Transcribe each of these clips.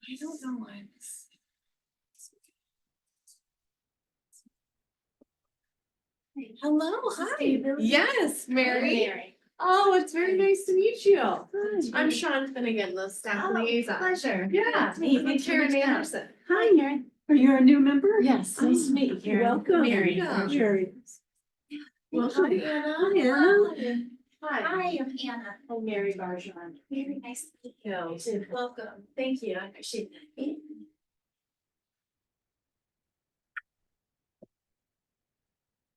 I don't know why this. Hello, hi. Yes, Mary. Oh, it's very nice to meet you. I'm Sean Finnegan, the staff liaison. Pleasure. Yeah, Thanks for Karen reaching out. Anderson. Hi, Karen. Are you a new member? Yes, nice to meet you, Karen. Welcome. Mary. Yeah. Mary. Well, hi, Anna. Hi, Anna. Hi. Hi, I'm Anna. I'm Mary Barjon. Very nice to meet you. Welcome. Thank you, I appreciate that.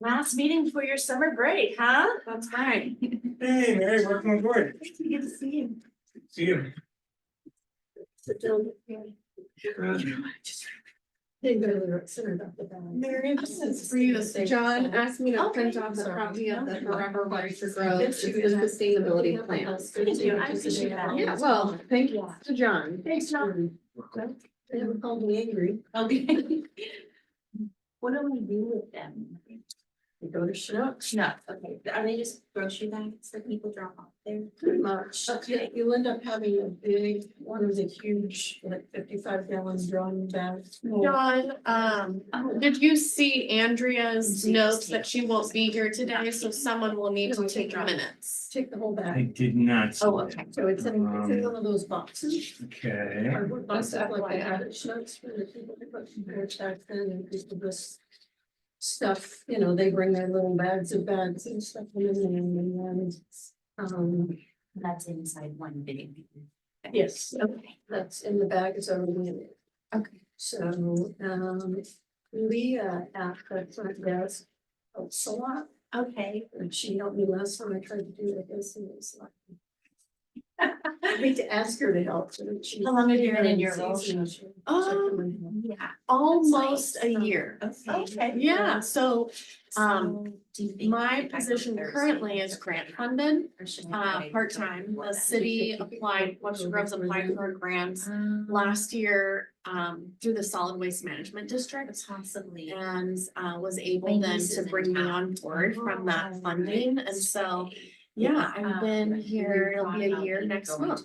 Last meeting before your summer break, huh? That's right. Hey, Mary, welcome aboard. Good to see you. See you. Sit down. They really concerned about the balance. Mary, this is for you. John asked me to Okay. print off a copy of the Forever Right for Growth It's it's the sustainability plan. Thank you, I appreciate that. Yeah, well, thank you to John. Thanks, John. They haven't called me angry. Okay. What do we do with them? They go to Schnucks. No, okay, are they just grocery bags that people drop off there? Pretty much. Okay. You'll end up having a big, one of the huge, like 55-gallon drum bags. John, did you see Andrea's See, notes just that she won't be here today, so someone will need to take minutes? Take the whole I bag. did not. see Oh, that. okay. So it's in one of those boxes. Okay. Cardboard boxes like they had at Schnucks for the people that put their back then and people just stuff, you know, they bring their little bags and stuff in there and then, That's inside one big. yes, Okay. that's in the bag is already in it. Okay. So, Leah at the front desk helps a lot, Okay. and she helped me last time I tried to do this and it was like. I hate to ask her to help. but she- How long have you been in your role? Yeah, almost a year. Okay. Yeah, so So, do you think my if I go position Thursday, currently is grant funded, or should I go part-time. before The that? city applied, Webster Groves applied for grants last year through the Solid Waste Management District. Possibly. And was able My then niece to is in bring me town. on board from that funding, and so, yeah, I've been here, it'll be a year next month.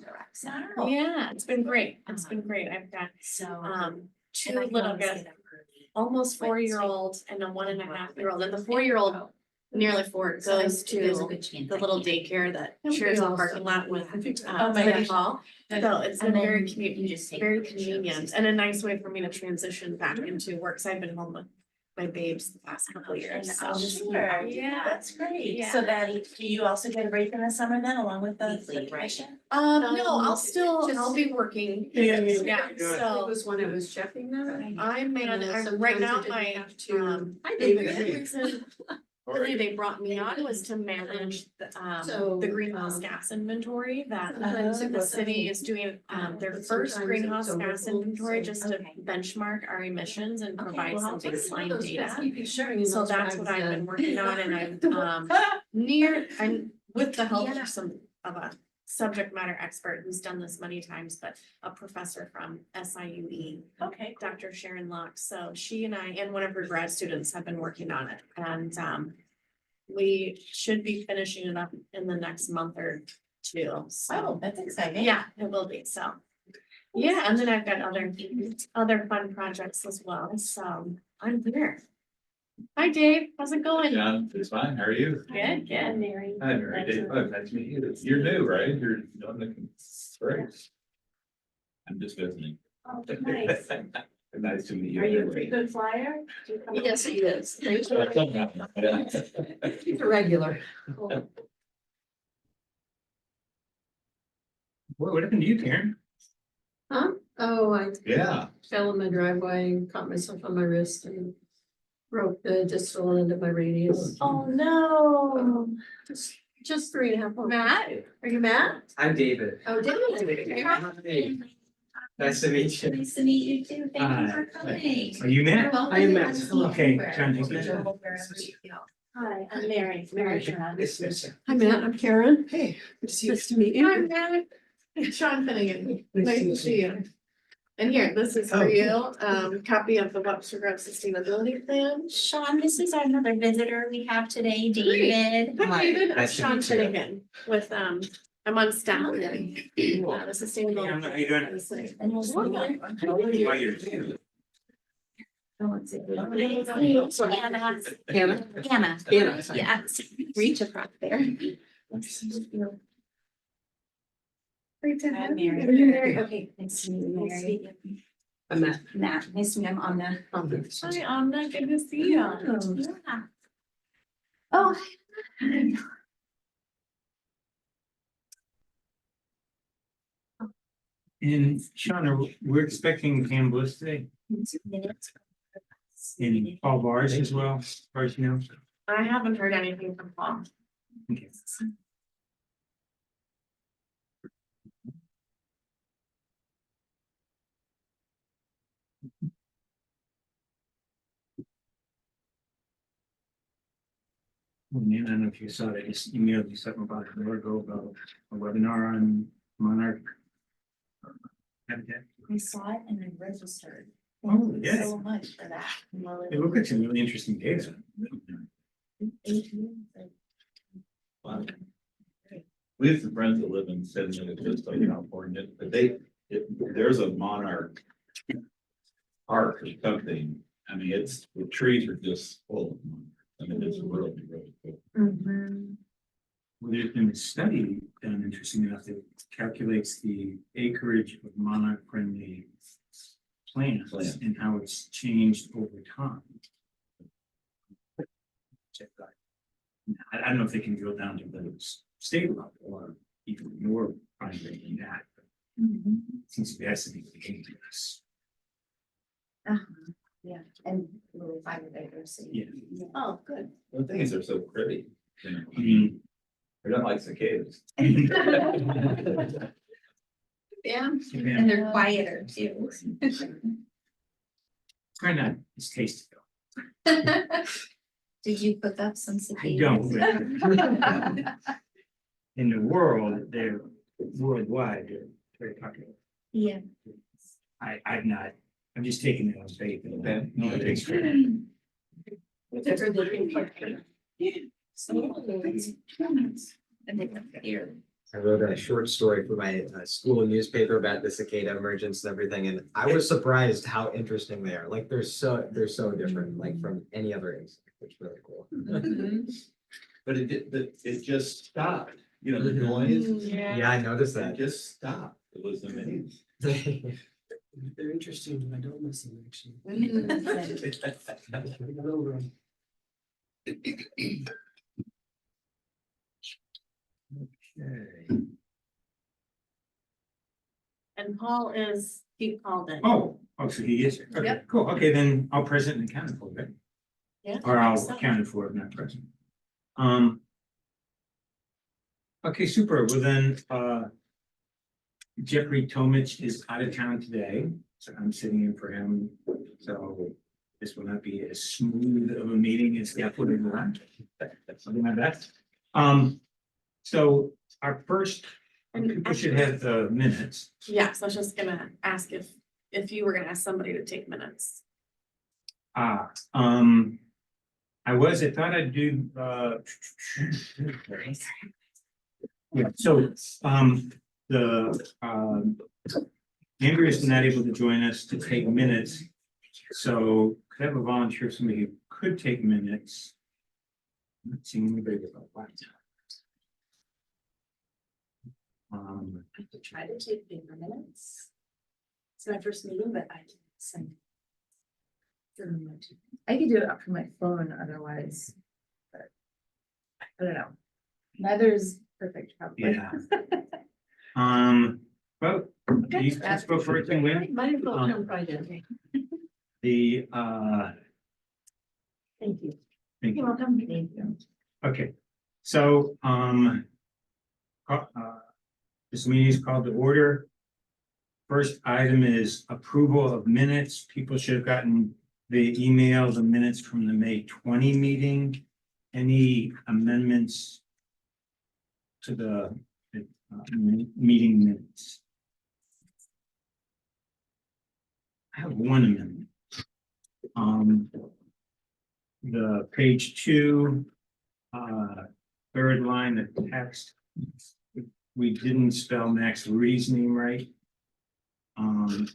Wow. Yeah, it's been great, it's been great, I've got So. two little guys, almost 4-year-old and a 1.5-year-old, and the 4-year-old, nearly 4, goes to the little daycare that shares the parking lot with Oh my City gosh. Hall. So it's been And then very you just take very pictures. convenient and a nice way for me to transition back into work, 'cause I've been home with my babes the past couple of years, so. Sure. Yeah. That's great. Yeah. So then, do you also get a break in the summer then, along with the Weekly, right. commission? No, I'll be working. Yeah, Yeah, It so was when I was checking that. I'm And I'm right now, sometimes I my, didn't have to- Hi, the David. reason really they brought me on was to manage So, the greenhouse gas inventory that Sometimes it the wasn't. city is doing, their But first sometimes greenhouse it's gas overfull, inventory so- just to Okay. benchmark our emissions and Okay, provide well, some I'll take baseline Those data. guys keep you sharing in So those that's what bags I've been then. working on, and I'm with the help of a subject matter expert who's done this many times, but a professor from SIUE, Okay, cool. Dr. Sharon Locke. So she and I and one of her grad students have been working on it, and we should be finishing it up in the next month or two. Oh, So that's exciting. yeah, it will be. So yeah, and then I've got other fun projects as well. So I'm here. Hi, Dave. How's it going? Yeah, it's fine. How are you? Good, good. Mary. Hi, Mary. Dave. Oh, nice to meet you. You're new, right? You're doing the, great. I'm just visiting. Oh, nice. Nice to meet you. Are you a pretty good flyer? Do you come up- Yes, he is. Thank you. Yeah. He's a regular. What happened to you, Karen? Huh? Oh, I Yeah. fell in my driveway and caught myself on my wrist and broke the distal end of my radius. Oh, no. Just 3.5 months. Matt? Are you Matt? I'm David. Oh, David. Hey, nice to meet you. Nice to meet you too. Thank you for Hi. coming. Are you Matt? I am Matt. Okay, John, thank you. Hi, I'm Mary. Mary Sharon. Nice to meet you. Hi, Matt. I'm Karen. Hey, good to see you. Nice to meet Hi, you. Matt. Sean Finnegan. Nice Nice to to meet see you. And here, this is Oh, for you, copy of the Webster Grove Sustainability Plan. Sean, this is another visitor we have today, David. Hi, Hi, David. I'm nice to Sean meet you. Finnegan with I'm on staff. The sustainable. Yeah, how you doing? And we'll see. Why you're- So Anna. Hannah? Anna. Hannah. Yes, reach across there. Great to have you. Mary. Mary. Okay, nice to meet you, Mary. I'm Matt. Matt, nice to meet you. I'm Amna. Hi, Anna, good to see you. Yeah. Oh. And Shauna, we're expecting Pam Bliss today Minutes. in Paul Bars as well, as far as you know. I haven't heard anything from Paul. Okay. Oh, man, I don't know if you saw that, I just emailed you something about an hour ago about a webinar on monarch. Habitat. I saw it and I registered. Oh, Thank you yeah. so much for that. It looked like some really interesting data. Wow. We have some friends that live in San Francisco, California, but there's a monarch park or something. I mean, the trees are just full of monarchs. I mean, it's really, really cool. Well, there's been a study done, interesting enough, that calculates the acreage of monarch-friendly plants Plants. and how it's changed over time. Check that. I don't know if they can go down to the state level or even more fine than that. But it seems to be estimated to be dangerous. Yeah, and really find diversity. Yeah. Oh, good. The thing is, they're so pretty, you know, I mean, they're not like cicadas. Yeah. And they're quieter too. try not, it's tasty though. Did you cook up some I cicadas? don't. but In the world, they're worldwide, they're very popular. Yeah. I've not, I'm just taking it on faith. Okay. No, it takes credit. And they were here. I wrote a short story for my school newspaper about the cicada emergence and everything, and I was surprised how interesting they are. Like they're so different, like from any other insect. It's really cool. But it just stopped, you know, the noise, Yeah, I noticed it that. just stopped. It was amazing. They're interesting, but I don't listen, actually. Okay. And Paul he called in. Oh, so he is here. Okay, Yep. cool. Okay, then I'll present and account for it. Yeah. Or I'll so. account it for if not present. Okay, super. Well then, Jeffrey Tomich is out of town today, so I'm sitting in for him. So this will not be as smooth of a meeting as that would have been. I'll do my best. So our first, people should have the minutes. Yes, I was just gonna ask if you were gonna ask somebody to take minutes. I thought I'd do, yeah, so, Andrea's not able to join us to take minutes. So could I have a volunteer, somebody who could take minutes? I'm not seeing anybody with a laptop. I could try to take paper minutes. It's my first meeting, but I can send. I could do it up from my phone otherwise. But I don't know. Neither's perfect probably. Yeah. Well, you let's go first and win. Might as well come right in. The, Thank you. thank you. welcome. Thank you. Okay, so, this meeting is called to order. First item is approval of minutes. People should have gotten the email, the minutes from the May 20 meeting. Any amendments to the meeting minutes? I have one amendment. The page 2, third line of text. we didn't spell Max Rudy's name right. And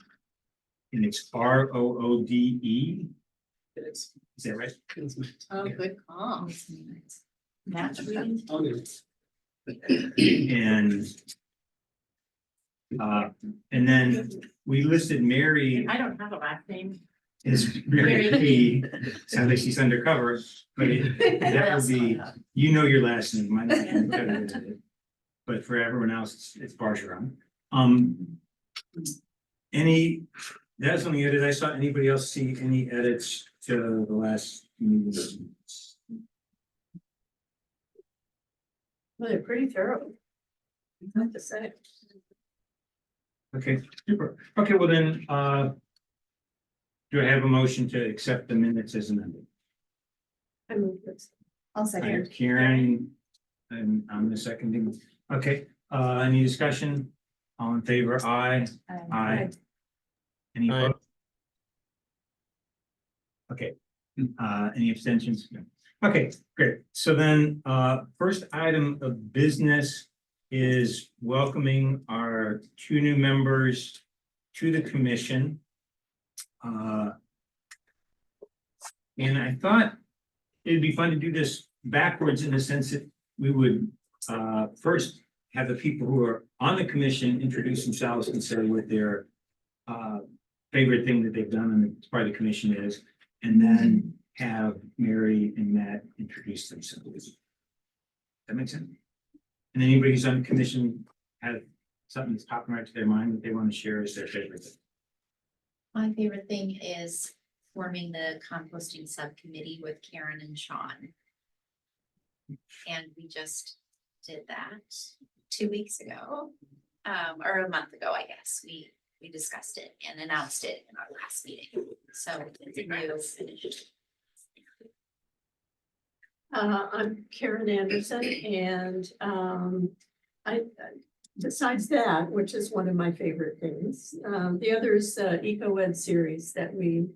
it's Roode. Is that right? Oh, good call. Naturally. And then we listed Mary I don't have a last name. as Mary P. Sounds like she's undercover, but that would be, you know your last name, might not be undercover. But for everyone else, it's Bargeron. That's only edit I saw. Anybody else see any edits to the last meeting? Well, they're pretty thorough. I have to say. Okay, super. Okay, well then, do I have a motion to accept the minutes as amended? I move this. I'll I second. have Karen, and I'm the seconding. Okay, any discussion? All in favor? Aye. Aye. Any opposed? Okay, any abstentions? No. Okay, great. So then, first item of business is welcoming our 2 new members to the commission. And I thought it'd be fun to do this backwards in the sense that we would, first have the people who are on the commission introduce themselves and say what their, favorite thing that they've done and part of the commission is, and then have Mary and Matt introduce themselves. That makes sense? And anybody who's on the commission have something that's popping right to their mind that they want to share as their favorite thing. My favorite thing is forming the composting subcommittee with Karen and Sean. And we just did that 2 weeks ago, or a month ago, I guess. We discussed it and announced it in our last meeting. So it's a new initiative. I'm Karen Anderson and I, besides that, which is one of my favorite things, the other is Eco-Ed series that we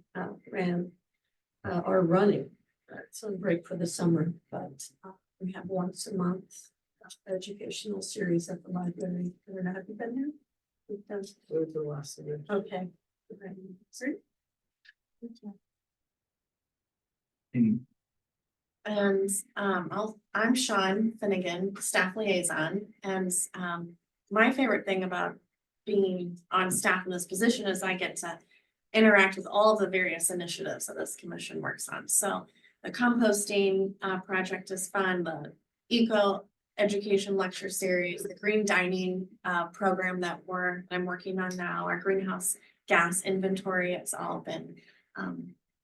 ran, are running. It's on break for the summer, but we have once a month educational series at the library. I don't know, have you been there? We've done. The last thing. Okay. Sorry. And I'm Sean Finnegan, staff liaison, and my favorite thing about being on staff in this position is I get to interact with all of the various initiatives that this commission works on. So the composting project is fun, the eco education lecture series, the green dining program that I'm working on now, our greenhouse gas inventory. It's all been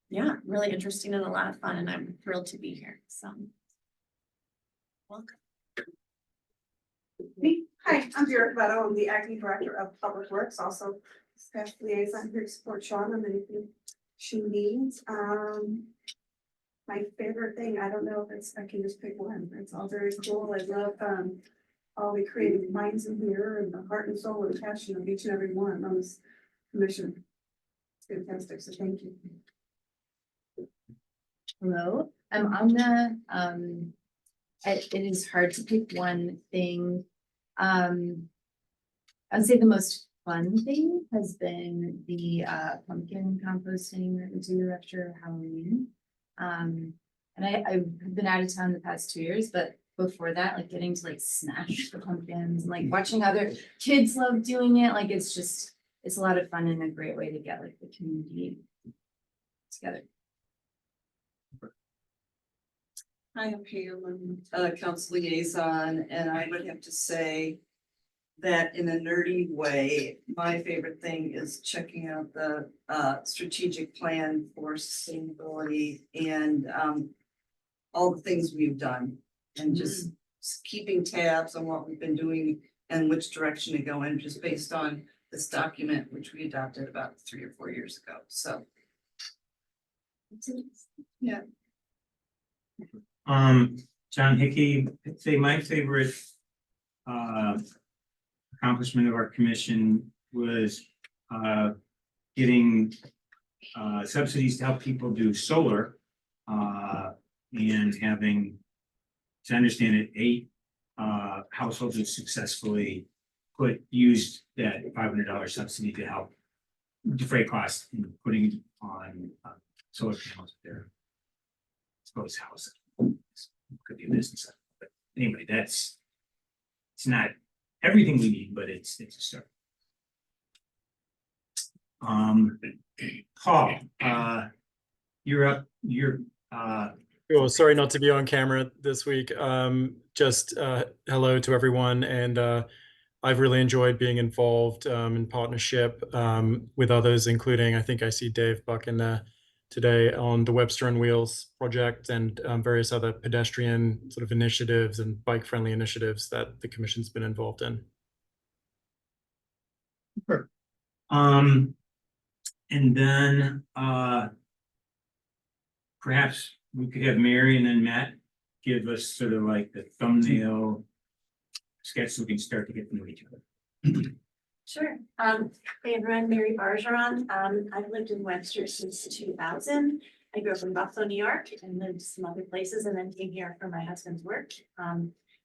yeah, really interesting and a lot of fun, and I'm thrilled to be here. So welcome. Hi, I'm Vera Cleto. I'm the acting director of Public Works, also staff liaison here to support Sean on anything she needs. My favorite thing, I don't know if it's, I can just pick one. It's all very cool. I love all the creative minds in here and the heart and soul and passion of each and every one on this commission. It's fantastic, so thank you. Hello, I'm on the, it is hard to pick one thing. I'd say the most fun thing has been the pumpkin composting that we do after Halloween. And I've been out of town the past 2 years, but before that, like getting to like smash the pumpkins and like watching other kids love doing it, like it's a lot of fun and a great way to get like the community together. Hi, I'm Pam, I'm council liaison, and I would have to say that in a nerdy way, my favorite thing is checking out the strategic plan for sustainability and all the things we've done and just keeping tabs on what we've been doing and which direction to go in, just based on this document, which we adopted about 3 or 4 years ago. So. Yeah. John Hickey, I'd say my favorite accomplishment of our commission was getting subsidies to help people do solar and having, as I understand it, 8 households have successfully used that $500 subsidy to help defray costs in putting on solar panels at their exposed house. Could be a business, but anyway, it's not everything we need, but it's a start. Paul, you're up, Oh, sorry not to be on camera this week. Just hello to everyone, and I've really enjoyed being involved in partnership with others, including I think I see Dave Buck in there today on the Webster on Wheels project and various other pedestrian sort of initiatives and bike-friendly initiatives that the commission's been involved in. and then perhaps we could have Mary and then Matt give us sort of like the thumbnail sketch so we can start to get to know each other. Sure. Hey everyone, Mary Bargeron. I've lived in Webster since 2000. I grew up in Buffalo, New York, and lived some other places, and then came here for my husband's work.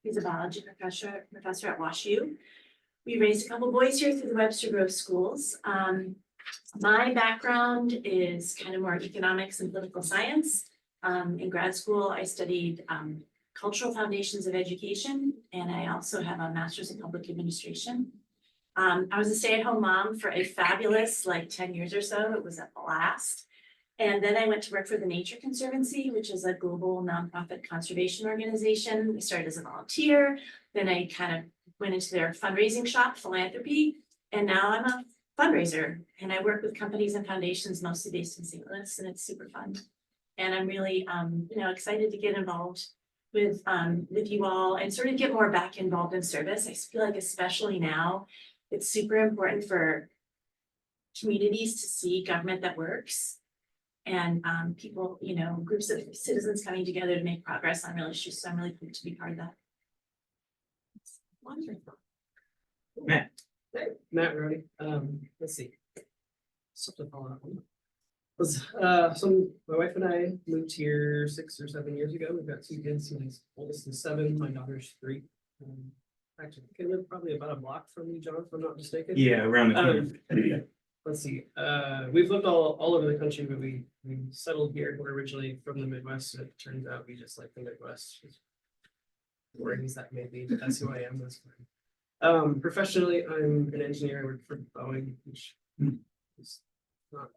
He's a biology professor at WashU. We raised a couple boys here through the Webster Grove schools. My background is kind of more economics and political science. In grad school, I studied cultural foundations of education, and I also have a master's in public administration. I was a stay-at-home mom for a fabulous 10 years or so. It was a blast. And then I went to work for the Nature Conservancy, which is a global nonprofit conservation organization. I started as a volunteer. Then I kind of went into their fundraising shop, philanthropy, and now I'm a fundraiser. And I work with companies and foundations, mostly based in St. Louis, and it's super fun. And I'm really, excited to get involved with you all and sort of get more back involved in service. I feel like especially now, it's super important for communities to see government that works and people, groups of citizens coming together to make progress on real issues. So I'm really pleased to be part of that. It's wonderful. Matt. Matt Rowdy, let's see. Something following up on so my wife and I moved here 6 or 7 years ago. We've got two kids. My oldest is 7, my daughter's 3. Actually, they live probably about a block from you, John, if I'm not mistaken. Yeah, around the corner. Let's see. We've lived all over the country, but we settled here. We're originally from the Midwest. It turns out we just like the Midwest. Boring as that may be, but that's who I am. That's fine. Professionally, I'm an engineer. I work for Boeing, which is not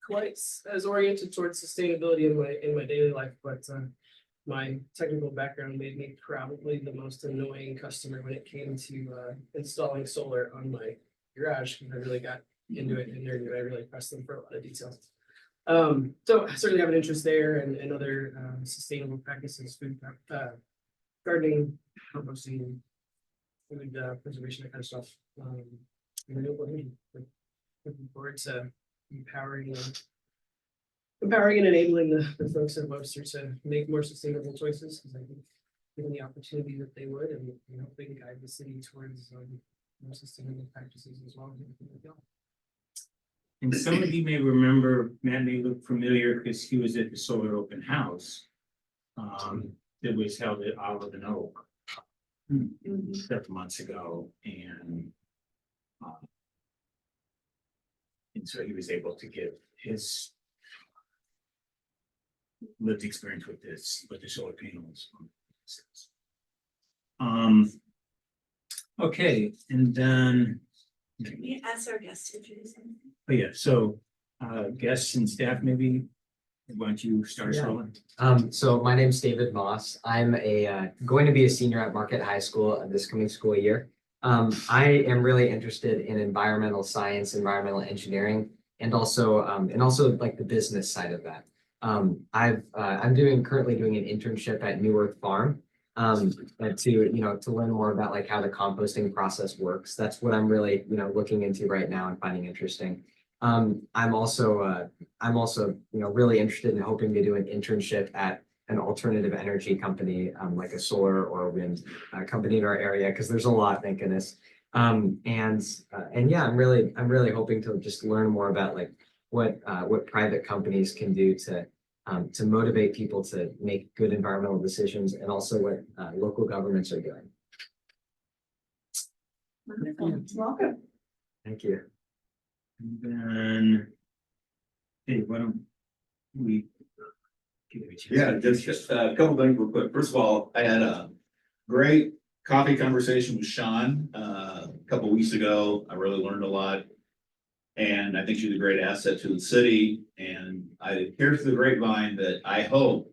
quite as oriented towards sustainability in my daily life, but my technical background made me probably the most annoying customer when it came to installing solar on my garage. I really got into it and I really pressed them for a lot of details. So I certainly have an interest there and other sustainable practices, food, gardening, composting, food preservation, that kind of stuff. Renewable energy. Looking forward to empowering and enabling the folks at Webster to make more sustainable choices, because I think given the opportunity that they would, and helping guide the city towards more sustainable practices as well. And some of you may remember, Matt may look familiar because he was at the Solar Open House that was held at Olive and Oak several months ago, and so he was able to give his lived experience with the solar panels. Okay, and then. Can we ask our guests to introduce them? Oh, yeah, so guests and staff, maybe, why don't you start us Yeah. rolling? So my name's David Moss. I'm going to be a senior at Marquette High School this coming school year. I am really interested in environmental science, environmental engineering, and also like the business side of that. I'm currently doing an internship at New Earth Farm to learn more about like how the composting process works. That's what I'm really looking into right now and finding interesting. I'm also really interested in hoping to do an internship at an alternative energy company, like a solar or wind company in our area, because there's a lot, thank goodness. And yeah, I'm really hoping to just learn more about like what private companies can do to motivate people to make good environmental decisions, and also what local governments are doing. Wonderful. Welcome. Thank you. And then, hey, why don't we? give it a chance? Yeah, just a couple things real quick. First of all, I had a great coffee conversation with Sean, a couple weeks ago. I really learned a lot. And I think she's a great asset to the city. And I hear through the grapevine that I hope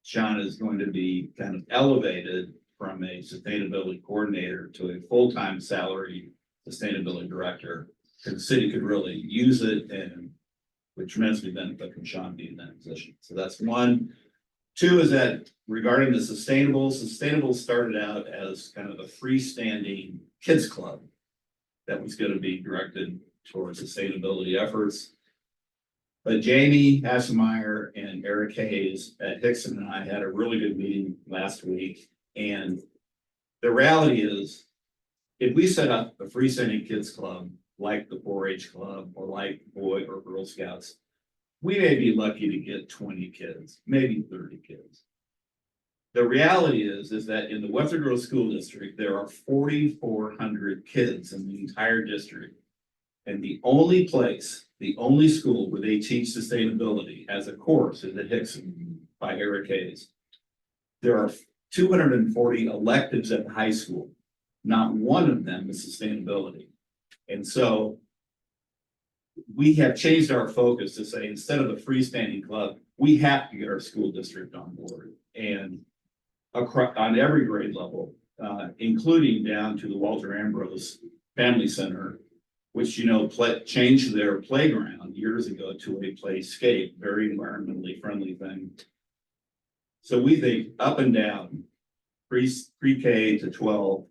Sean is going to be kind of elevated from a sustainability coordinator to a full-time salary sustainability director. Because the city could really use it and would tremendously benefit from Sean being in that position. So that's one. Two is that regarding the sustainable started out as kind of a freestanding kids club that was going to be directed towards sustainability efforts. But Jamie Hasselmeyer and Eric Hayes at Hickson and I had a really good meeting last week. And the reality is, if we set up a freestanding kids club like the 4-H club or like Boy or Girl Scouts, we may be lucky to get 20 kids, maybe 30 kids. The reality is that in the Webster Groves School District, there are 4,400 kids in the entire district. And the only school where they teach sustainability as a course is at Hickson by Eric Hayes. There are 240 electives at the high school. Not one of them is sustainability. And so we have changed our focus to say, instead of a freestanding club, we have to get our school district on board. And across on every grade level, including down to the Walter Ambrose Family Center, which, you know, changed their playground years ago to a playscape, very environmentally friendly thing. So we think up and down, pre-K to 12,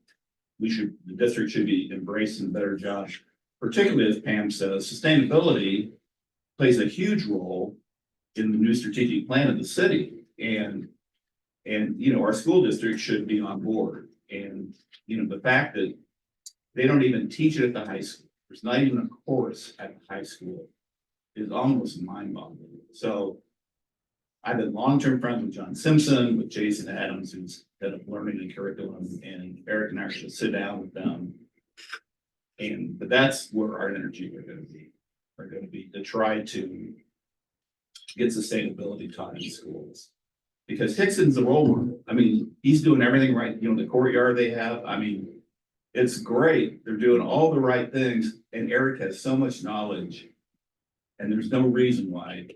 the district should be embracing a better job, particularly as Pam says, sustainability plays a huge role in the new strategic plan of the city. And you know, our school district should be on board. And, you know, the fact that they don't even teach it at the high school, there's not even a course at the high school, is almost mind-boggling. So I've been long-term friends with John Simpson, with Jason Adams, who's head of learning and curriculum, and Eric and I should sit down with them. But that's where our energy are going to be to try to get sustainability taught in schools. Because Hickson's the role model. I mean, he's doing everything right. You know, the courtyard they have, I mean, it's great. They're doing all the right things. And Eric has so much knowledge. And there's no reason why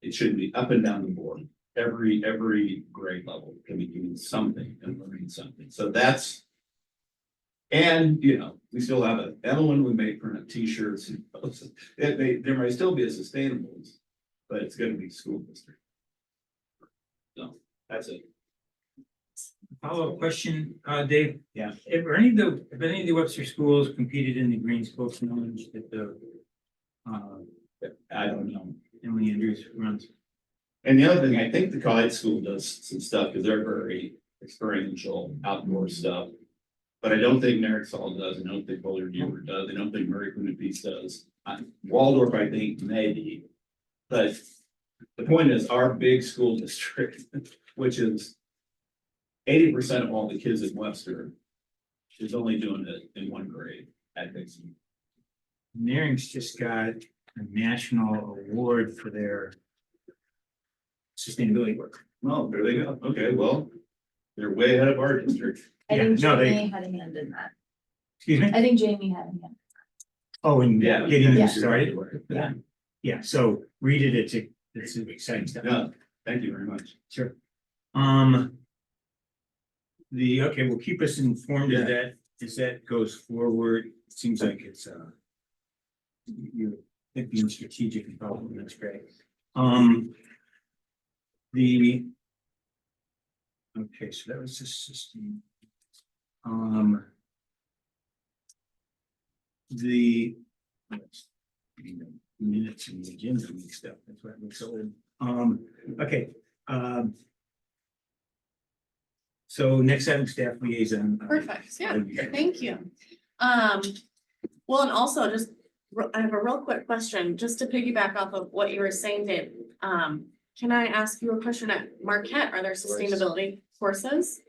it shouldn't be up and down the board. Every grade level can be doing something and learning something. So that's, and you know, we still have a Evelyn, we may print up t-shirts. There might still be a sustainables, but it's going to be school district. So that's it. Follow-up question, Dave? Yeah. If any of the Webster schools competed in the Green School Challenge that the I don't know. Emily Andrews runs? And the other thing, I think the college school does some stuff because they're very experiential outdoor stuff. But I don't think Marysville does. I don't think Willard Huber does. I don't think Murray Quinnipiac does. Waldorf, I think, maybe. But the point is, our big school district, which is 80% of all the kids in Webster, is only doing it in one grade at Dixon. Naring's just got a national award for their sustainability work. Oh, there they go. Okay, well, they're way ahead of our district. I Yeah, think no, they- Jamie had a hand in that. Excuse me? I think Jamie had a hand. Oh, and Yeah. getting Yeah. them started. Yeah. Yeah, so read it. It's exciting stuff. Yeah, thank you very much. Sure. Okay, well, keep us informed as that goes forward. It seems like it's you're being strategic and probably that's great. Okay, so that was the system. The minutes and the agenda and stuff, that's why it looks so old. Okay, so next item, staff liaison. Perfect, yeah, thank you. Well, and also just, I have a real quick question, just to piggyback off of what you were saying, Dave. Can I ask you a question at Marquette? Are there sustainability courses?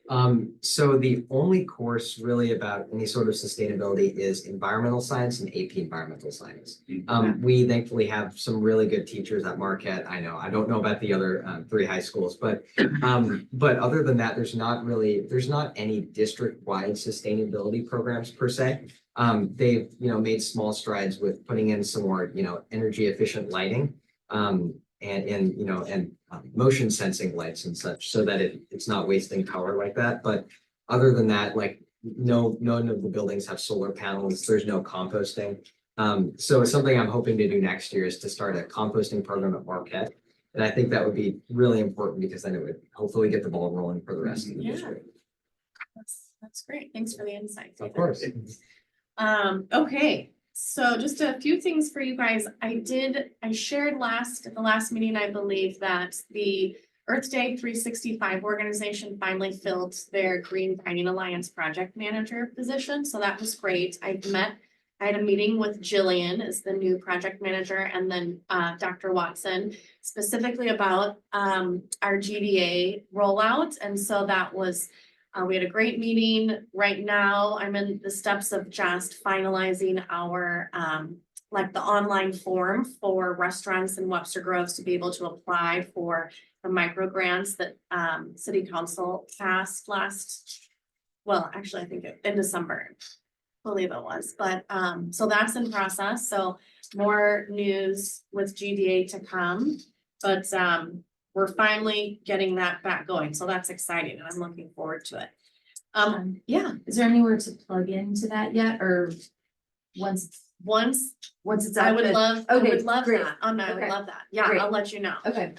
So the only course really about any sort of sustainability is environmental science and AP environmental science. We thankfully have some really good teachers at Marquette. I know, I don't know about the other 3 high schools, but other than that, there's not any district-wide sustainability programs per se. They've, made small strides with putting in some more, energy efficient lighting. And motion sensing lights and such, so that it's not wasting power like that. But other than that, like none of the buildings have solar panels. There's no composting. So something I'm hoping to do next year is to start a composting program at Marquette. And I think that would be really important because then it would hopefully get the ball rolling for the rest of the Yeah. district. That's great. Thanks for the insight. Of course. Okay, so just a few things for you guys. I shared at the last meeting, I believe, that the Earth Day 365 organization finally filled their Green Mining Alliance project manager position. So that was great. I had a meeting with Jillian as the new project manager, and then Dr. Watson specifically about our GDA rollout. And so that was we had a great meeting. Right now, I'm in the steps of just finalizing our like the online form for restaurants in Webster Groves to be able to apply for the micro grants that City Council passed actually, I think in December, I believe it was. But so that's in process. So more news with GDA to come. But we're finally getting that back going. So that's exciting, and I'm looking forward to it. Yeah, Is there anywhere to plug into that yet, or once it's I up? would love that. I great. would love Okay. that. Yeah, Great. I'll let you know. Okay,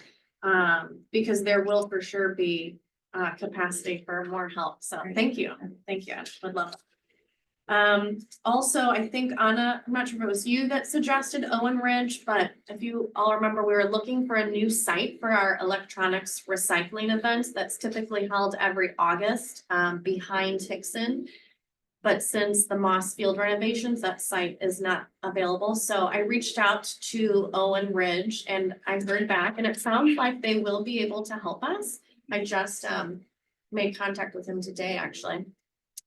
Because there will for sure be capacity for more help. So Great. thank you. Thank you. I would love it. Also, I think Anna, I'm not sure if it was you that suggested Owen Ridge, but if you all remember, we were looking for a new site for our electronics recycling event that's typically held every August behind Hickson. But since the Moss Field renovations, that site is not available. So I reached out to Owen Ridge and I heard back, and it sounds like they will be able to help us. I just made contact with him today, actually.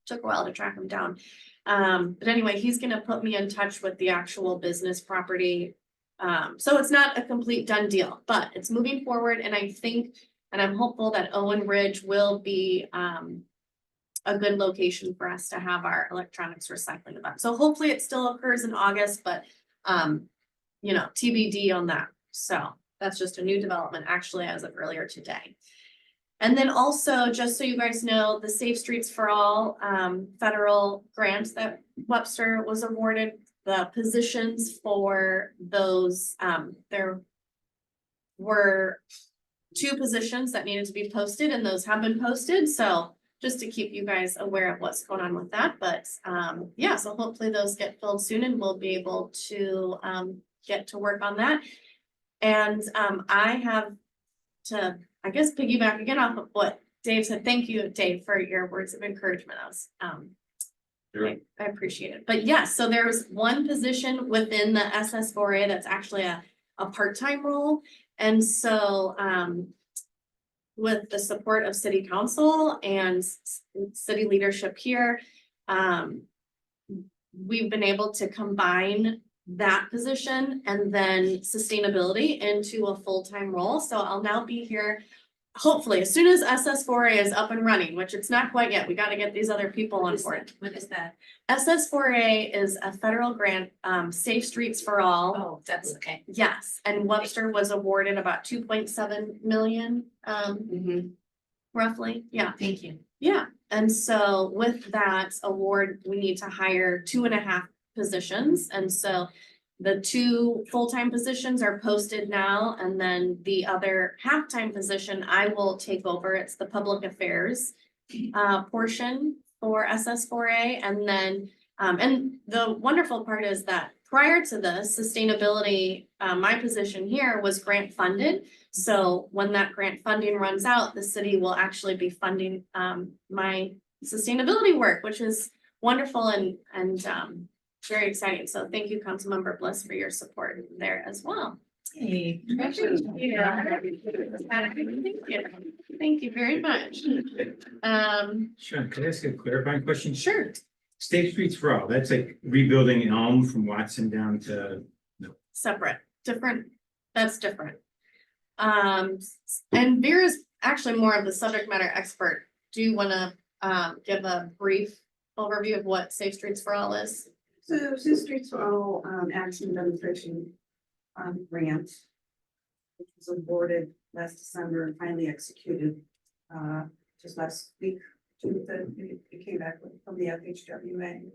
Took a while to track him down. But anyway, he's gonna put me in touch with the actual business property. So it's not a complete done deal, but it's moving forward, and I think, and I'm hopeful that Owen Ridge will be a good location for us to have our electronics recycling event. So hopefully it still occurs in August, but TBD on that. So that's just a new development actually as of earlier today. And then also, just so you guys know, the Safe Streets for All federal grant that Webster was awarded, the positions for those, there were 2 positions that needed to be posted, and those have been posted. So just to keep you guys aware of what's going on with that. But yeah, so hopefully those get filled soon and we'll be able to get to work on that. And I have to, I guess, piggyback again off of what Dave said. Thank you, Dave, for your words of encouragement. I appreciate it. But yes, so there's one position within the SS4A that's actually a part-time role. And so with the support of City Council and city leadership here, we've been able to combine that position and then sustainability into a full-time role. So I'll now be here, hopefully, as soon as SS4A is up and running, which it's not quite yet. We got to get these other people on board. What is that? SS4A is a federal grant, Safe Streets for All. Oh, that's okay. Yes, and Webster was awarded about 2.7 million, roughly. Yeah. Thank you. Yeah, and so with that award, we need to hire 2.5 positions. And so the 2 full-time positions are posted now, and then the other half-time position I will take over. It's the public affairs portion for SS4A. And then, and the wonderful part is that prior to this, sustainability, my position here was grant funded. So when that grant funding runs out, the city will actually be funding my sustainability work, which is wonderful and very exciting. So thank you, Councilmember Bliss, for your support there as well. Hey. Thank you very much. Sean, could I ask a clarifying question? Sure, State Streets for All, that's like rebuilding Elm from Watson down to, separate, different, that's different. And Vera's actually more of the subject matter expert. Do you wanna, give a brief overview of what Safe Streets for All is? So Safe Streets for All, action demonstration, grant. Which was awarded last December and finally executed, just last week. It came back from the FHWA.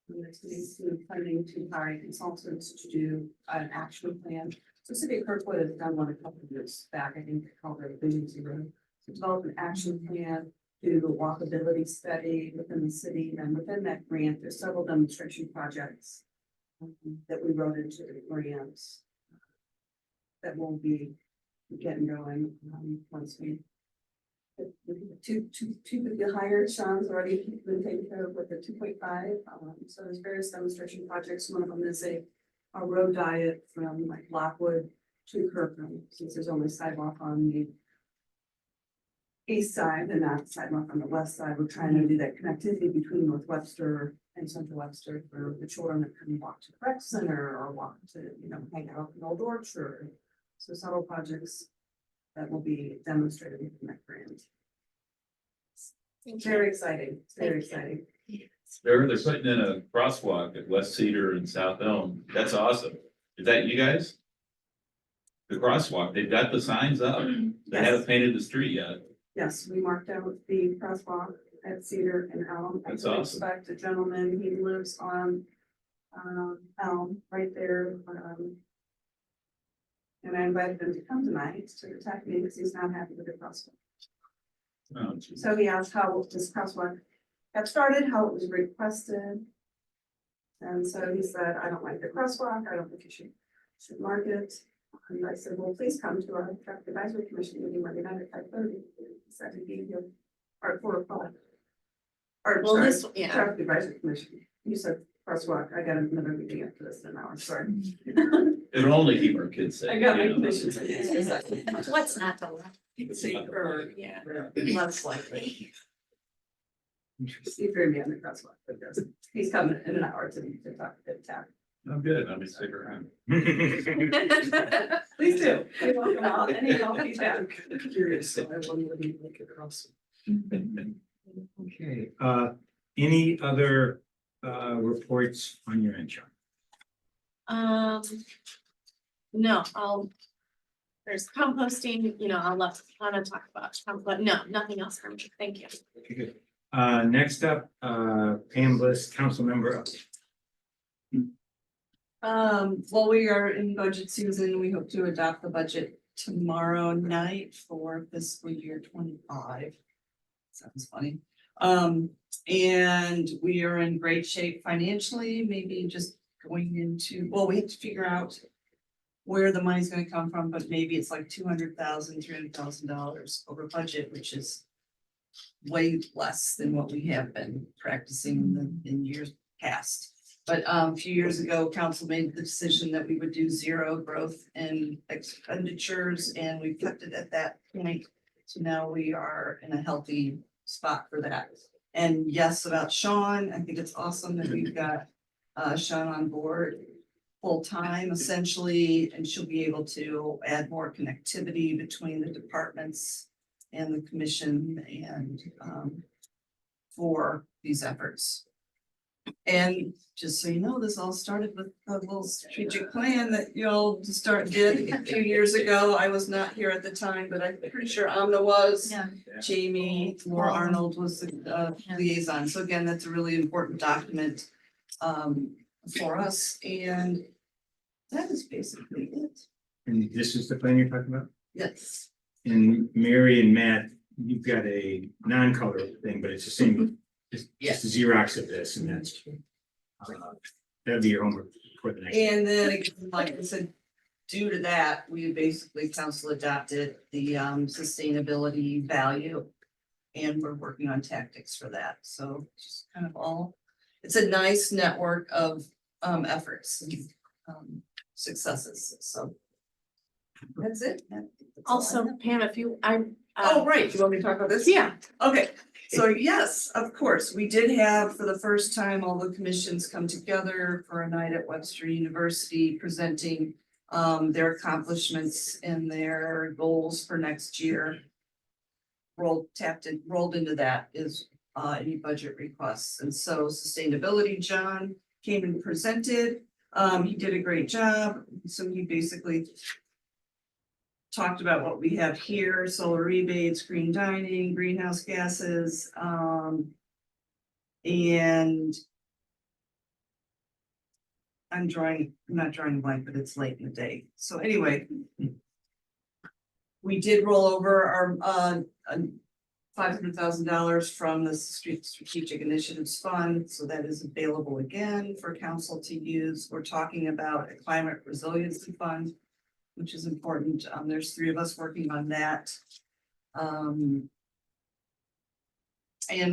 And it's going to include funding to hire consultants to do an action plan. So City of Kirkwood has done one a couple of years back, I think they called it Vision Zero. To develop an action plan, do the walkability study within the city, and within that grant, there's several demonstration projects. That we wrote into the grants. That will be getting going, once we. Two of the hired, Sean's already been taken care of with the 2.5, so there's various demonstration projects, one of them is a road diet from like Lockwood to Kirkland, since there's only sidewalk on the. East side and not sidewalk on the west side, we're trying to do that connectivity between North Webster and Central Webster for the children that can walk to the rec center or walk to, hang out in Old Orchard. So several projects that will be demonstrated in that grant. Thank you. Very exciting, very Thank you. exciting. They're putting in a crosswalk at West Cedar and South Elm. That's awesome. Is that you guys? The crosswalk, they've got the signs up. They haven't painted the street yet. Yes, we marked out the crosswalk at Cedar and Elm. I That's did awesome. expect a gentleman, he lives on Elm, right there. And I invited him to come tonight to attack me because he's not happy with the crosswalk. Oh, geez. So he asked how this crosswalk got started, how it was requested. And so he said, I don't like the crosswalk, I don't think you should mark it. And I said, well, please come to our traffic advisory commission meeting Monday night at 5:30. He said he'd be here, or at 4:00. Or Well, sorry, this, yeah, traffic advisory commission. You said crosswalk, I got another meeting after this in an hour, sorry. It'll only keep our kids safe. I got my you know. commission. What's not to love? Safer, yeah. less likely. Steve heard me on the crosswalk, but yes, he's coming in an hour to talk to town. I'm good. I'll be stick around. Please do. You're welcome. Any help feedback. Curious, so I wonder whether you make it across. Okay, any other reports on your end, Sean? No, there's composting, I'll let Hannah talk about, but no, nothing else from me. Thank you. Okay, good. Next up, Pam Bliss, council member. Well, we are in budget season. We hope to adopt the budget tomorrow night for fiscal year 25. Sounds funny. And we are in great shape financially, maybe just going into, well, we have to figure out where the money's gonna come from, but maybe it's like $200,000, $300,000 over budget, which is way less than what we have been practicing in years past. But a few years ago, council made the decision that we would do zero growth in expenditures, and we kept it at that point. So now we are in a healthy spot for that. And yes, about Sean, I think it's awesome that we've got Sean on board full-time essentially, and she'll be able to add more connectivity between the departments and the commission and for these efforts. And just so you know, this all started with a little strategic plan that y'all did a few years ago. I was not here at the time, but I'm pretty sure Amna was. Yeah. Jamie, Laura Arnold was the liaison. So again, that's a really important document for us, and that is basically it. And this is the plan you're talking about? Yes. And Mary and Matt, you've got a non-color thing, but it's the same, just a Xerox of this, and that's. That'll be your homework for the next. And then, again, like I said, due to that, we basically council adopted the sustainability value. And we're working on tactics for that, so just kind of all, it's a nice network of efforts and successes, so That's it. Also, Pam, if you, I. Oh, right, you want me to talk about this? Yeah, Okay, so yes, of course, we did have for the first time, all the commissions come together for a night at Webster University presenting their accomplishments and their goals for next year. Rolled into that is any budget requests, and so sustainability, John came and presented. He did a great job, so he basically talked about what we have here, solar rebates, green dining, greenhouse gases, and I'm not drawing a blank, but it's late in the day. So anyway, we did roll over our $500,000 from the Strategic Initiatives Fund, so that is available again for council to use. We're talking about a climate resiliency fund, which is important. There's 3 of us working on that. And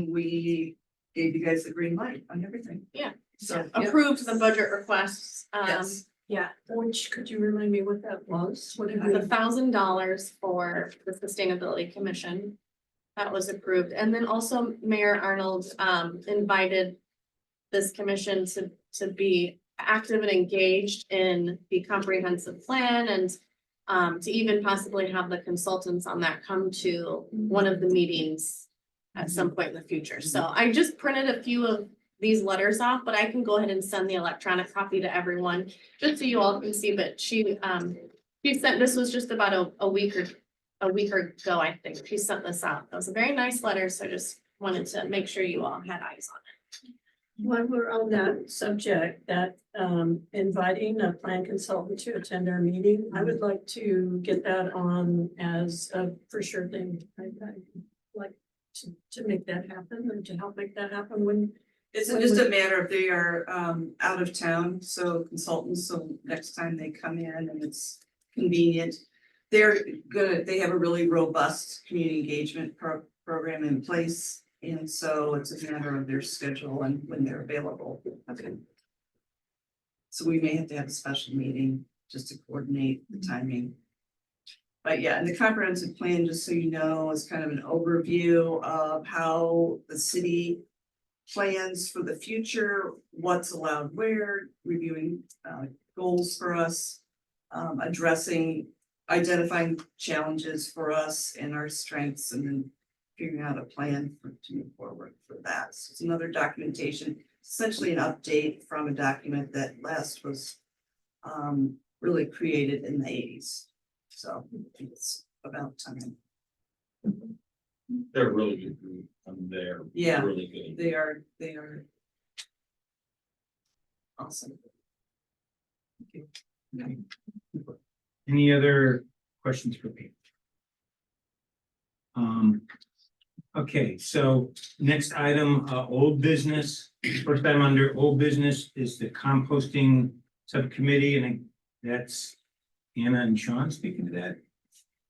we gave you guys the green light on everything. Yeah. So. approved the budget requests. Yes. Yeah, which, could you remind me what that was? What did we? $1,000 for the Sustainability Commission. That was approved. And then also Mayor Arnold invited this commission to be active and engaged in the comprehensive plan and to even possibly have the consultants on that come to one of the meetings at some point in the future. So I just printed a few of these letters off, but I can go ahead and send the electronic copy to everyone, just so you all can see. But she sent, this was just about a week ago, I think. She sent this out. It was a very nice letter, so I just wanted to make sure you all had eyes on it. While we're on that subject, that inviting a plan consultant to attend our meeting, I would like to get that on as a for sure thing. I'd like to make that happen and to help make that happen when. It's just a matter of they are out of town, so consultants, so next time they come in and it's convenient. They have a really robust community engagement program in place. And so it's a matter of their schedule and when they're available. Okay. So we may have to have a special meeting just to coordinate the timing. But yeah, and the comprehensive plan, just so you know, is kind of an overview of how the city plans for the future, what's allowed where, reviewing goals for us, identifying challenges for us and our strengths, and then figuring out a plan to move forward for that. So it's another documentation, essentially an update from a document that last was really created in the 80s. So it's about time. They're really good group. They're Yeah. really good. They are awesome. Okay. Any other questions for me? Okay, so next item, old business. First item under old business is the composting subcommittee, and that's Anna and Sean speaking to that.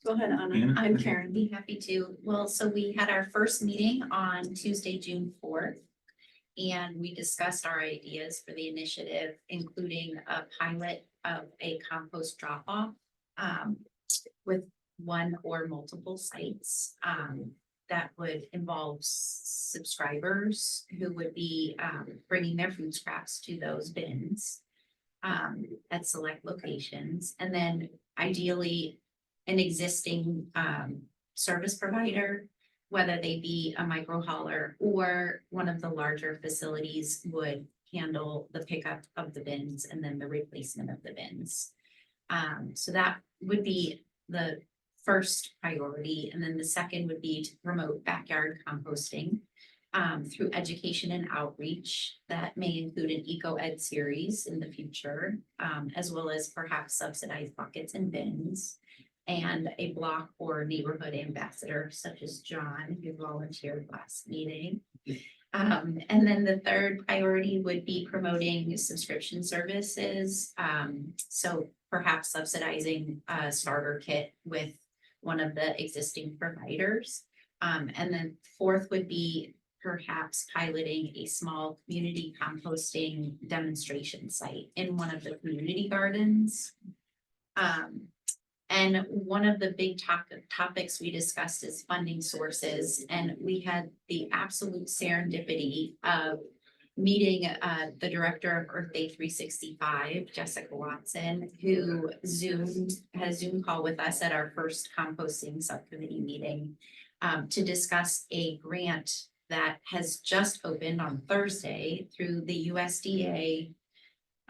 Go ahead, Anna. Anna? I'm Okay. Karen. Be happy to. Well, so we had our first meeting on Tuesday, June 4th. And we discussed our ideas for the initiative, including a pilot of a compost drop-off with one or multiple sites that would involve subscribers who would be bringing their food scraps to those bins at select locations. And then ideally, an existing service provider, whether they be a micro hauler or one of the larger facilities, would handle the pickup of the bins and then the replacement of the bins. So that would be the first priority. And then the second would be to promote backyard composting through education and outreach. That may include an eco-ed series in the future, as well as perhaps subsidized buckets and bins, and a block or neighborhood ambassador such as John, who volunteered last meeting. And then the third priority would be promoting subscription services. So perhaps subsidizing a starter kit with one of the existing providers. And then fourth would be perhaps piloting a small community composting demonstration site in one of the community gardens. And one of the big topics we discussed is funding sources, and we had the absolute serendipity of meeting the director of Earth Day 365, Jessica Watson, who had a Zoom call with us at our first composting subcommittee meeting to discuss a grant that has just opened on Thursday through the USDA.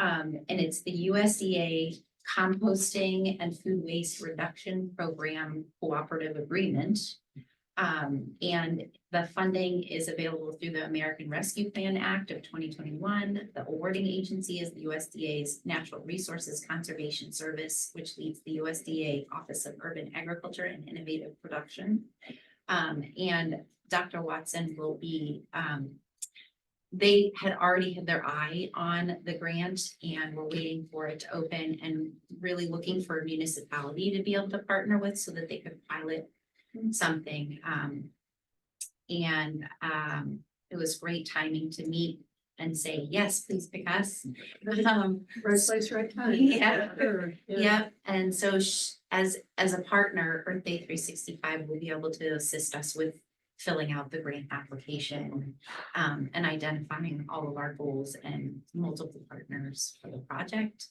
And it's the USDA Composting and Food Waste Reduction Program Cooperative Agreement. And the funding is available through the American Rescue Plan Act of 2021. The awarding agency is the USDA's Natural Resources Conservation Service, which leads the USDA Office of Urban Agriculture and Innovative Production. And Dr. Watson will be, they had already had their eye on the grant and were waiting for it to open and really looking for a municipality to be able to partner with so that they could pilot something. It was great timing to meet and say, yes, please pick us. Right place, right time. Yeah. Sure, Yep, and so as a partner, Earth Day 365 will be able to assist us with filling out the grant application and identifying all of our goals and multiple partners for the project.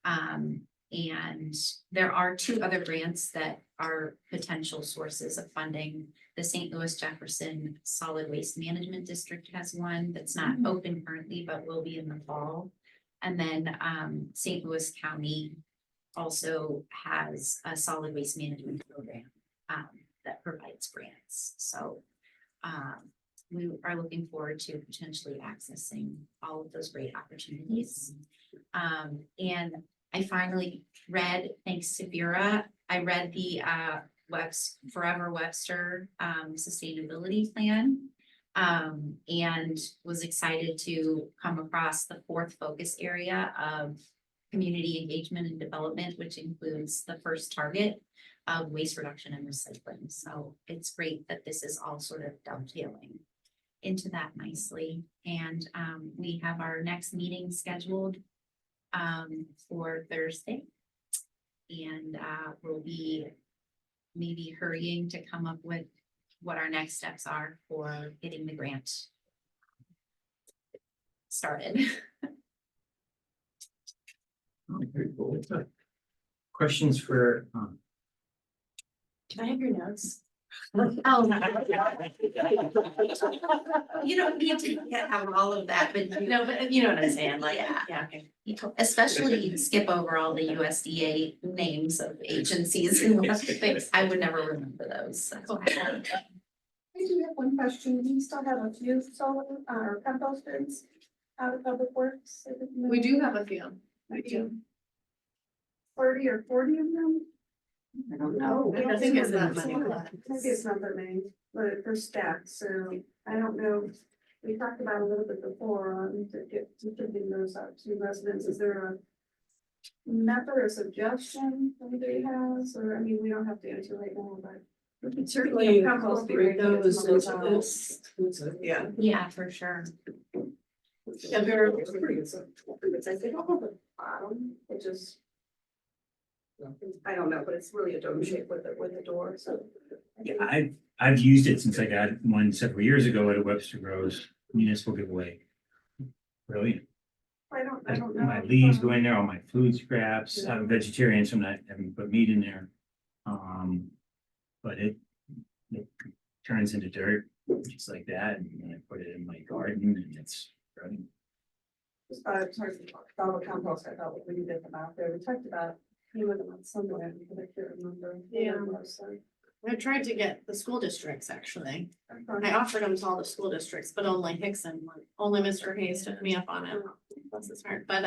And there are 2 other grants that are potential sources of funding. The St. Louis Jefferson Solid Waste Management District has one that's not open currently, but will be in the fall. And then St. Louis County also has a solid waste management program that provides grants. So we are looking forward to potentially accessing all of those great opportunities. And I finally read, thanks to Vera, I read the Forever Webster sustainability plan and was excited to come across the 4th focus area of community engagement and development, which includes the first target of waste reduction and recycling. So it's great that this is all sort of dovetailing into that nicely. And we have our next meeting scheduled for Thursday. And we'll be maybe hurrying to come up with what our next steps are for getting the grant started. Oh, very cool. Questions for, Can I have your notes? Oh. You don't need to have all of that, but No, but you know what I'm saying, like, Yeah. yeah, okay. especially skip over all the USDA names of agencies and things. I would never remember those. So. I do have one question. Do you still have a few solar or composters out of Public Works? We do have a few. We do. 30 or 40 of them? I don't know. I don't think it's that many. Maybe it's not that many, but they're stacked, so I don't know. We talked about a little bit before on to giving those out to residents. Is there a method or suggestion anybody has? Or, I mean, we don't have to answer right now, but. We could certainly incorporate those into this. Yeah. Yeah, for sure. Yeah, they're pretty good. I think all the bottom, which is. I don't know, but it's really a dome shape with a door, so. yeah, I've used it since I got one several years ago at a Webster Groves municipal giveaway. Brilliant. I don't know. My leaves go in there, all my food scraps. I'm vegetarian, so I'm not having to put meat in there. But it turns into dirt just like that, and then I put it in my garden, and it's brilliant. Just thought it was all the compost, I thought we did them out there. We talked about few of them on somewhere, but I can't remember. Yeah. So. I tried to get the school districts, actually. I offered them to all the school districts, but only Hickson, only Mr. Hayes took me up on it. Bless his heart, but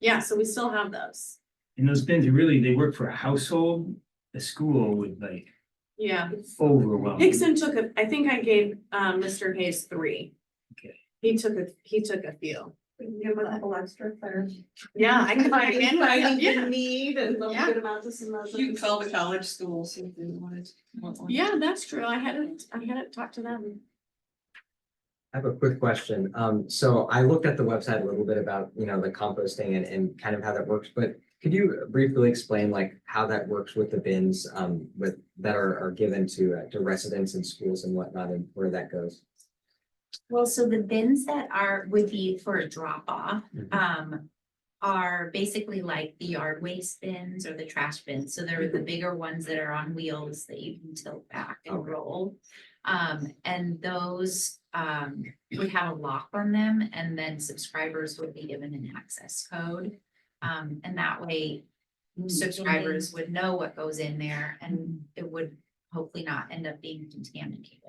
yeah, so we still have those. And those bins are really, they work for a household. The school would like Yeah. overwhelm. Hickson took I think I gave Mr. Hayes 3. Okay. He took a few. We can give them a couple extra there. Yeah, I can find Finding yeah. the need and they'll Yeah. get them out to some others. You can call the college schools if you wanted. want one. Yeah, that's true. I hadn't talked to them. I have a quick question. So I looked at the website a little bit about, the composting and kind of how that works, but Could you briefly explain like how that works with the bins with that are given to residents in schools and whatnot and where that goes? Well, so the bins that would be for a drop off, are basically like the yard waste bins or the trash bins. So they're the bigger ones that are on wheels that you can tilt back and Okay. roll. And those, would have a lock on them, and then subscribers would be given an access code. And that way subscribers would know what goes in there, and it would hopefully not end up being contaminated.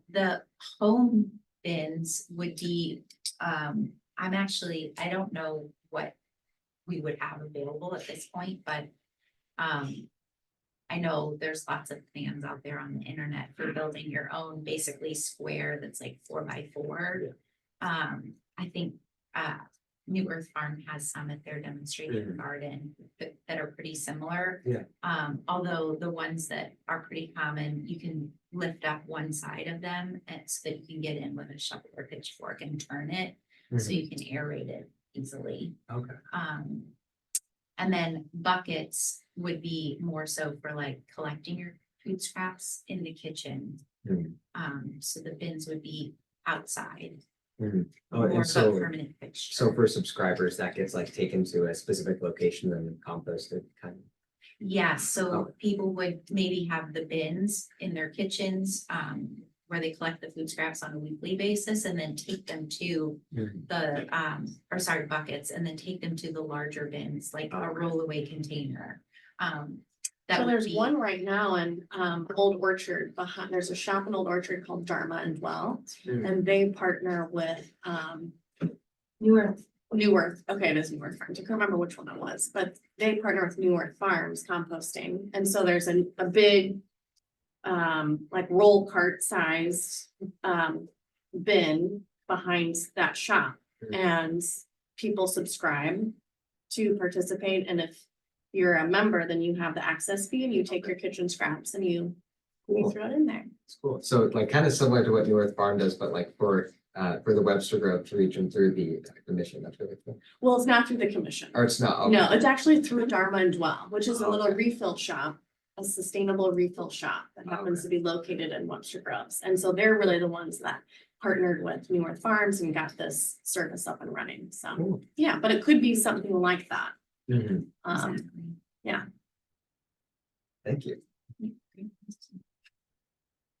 The home bins would be, I don't know what we would have available at this point, but I know there's lots of plans out there on the internet for building your own basically square that's like 4x4. I think New Earth Farm has some at their demonstration garden that are pretty similar. Yeah. Although the ones that are pretty common, you can lift up one side of them and so that you can get in with a shovel or pitchfork and turn it, so you can aerate it easily. Okay. And then buckets would be more so for like collecting your food scraps in the kitchen. So the bins would be outside, Oh, more and of a so, permanent fixture. so for subscribers, that gets like taken to a specific location and then composted kind of. Yeah, so Okay. people would maybe have the bins in their kitchens, where they collect the food scraps on a weekly basis and then take them to the, buckets, and then take them to the larger bins, like a rollaway container. That So would there's be- one right now in Old Orchard behind, there's a shop in Old Orchard called Dharma and Dwell. And they partner with New Earth, okay, it is New Earth Farms, I can't remember which one it was, but they partner with New Earth Farms composting. And so there's a big like roll cart sized bin behind that shop. And people subscribe to participate, and if you're a member, then you have the access fee and you take your kitchen scraps and you Cool. throw it in there. It's cool. So like kind of similar to what New Earth Farm does, but like for the Webster Grove to reach them through the commission. That's really cool. Well, it's not through the commission. Or it's not. No, it's actually through Dharma and Dwell, which is a little refill shop, a sustainable refill shop that happens to be located in Webster Groves. And so they're really the ones that partnered with New Earth Farms and got this service up and running. So, Cool. yeah, but it could be something like that. Mhm. Exactly. Thank you.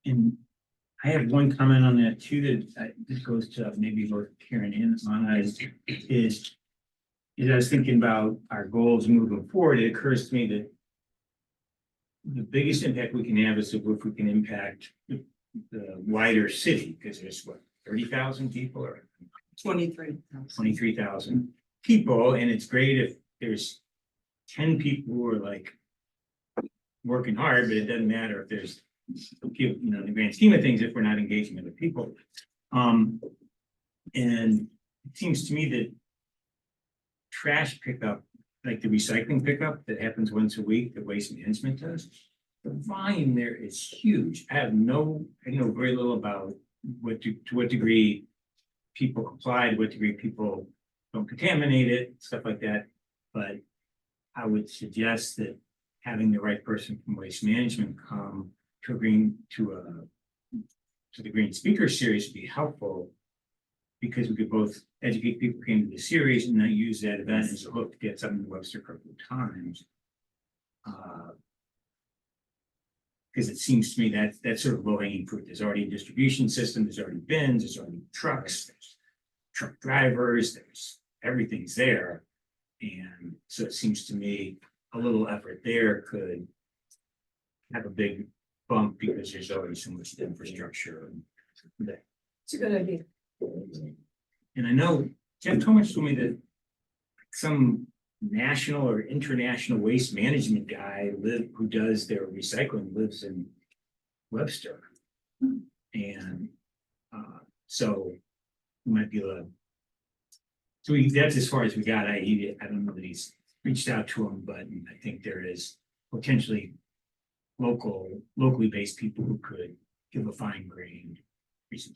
And I have one comment on that too, that this goes to maybe both Karen and Anna is I was thinking about our goals moving forward, it occurs to me that the biggest impact we can have is if we can impact the wider city, because there's what, 30,000 people or 23. 23,000 people, and it's great if there's 10 people who are like working hard, but it doesn't matter if there's, in the grand scheme of things, if we're not engaging other people. And it seems to me that trash pickup, like the recycling pickup that happens once a week, that Waste Management does, the volume there is huge. I know very little about to what degree people comply, to what degree people don't contaminate it, stuff like that. But I would suggest that having the right person from Waste Management come to the Green Speaker Series would be helpful, because we could both educate people who came to the series and not use that event as a hook to get something to Webster Kirkland Times. Because it seems to me that that's sort of low hanging fruit. There's already a distribution system, there's already bins, there's already trucks, there's truck drivers, there's everything's there. And so it seems to me a little effort there could have a big bump, because there's already so much infrastructure. It's a good idea. And I know Jeff Thomas told me that some national or international waste management guy who does their recycling lives in Webster. And so we might be able to. So that's as far as we got. I don't know that he's reached out to him, but I think there is potentially locally based people who could give a fine grained reason.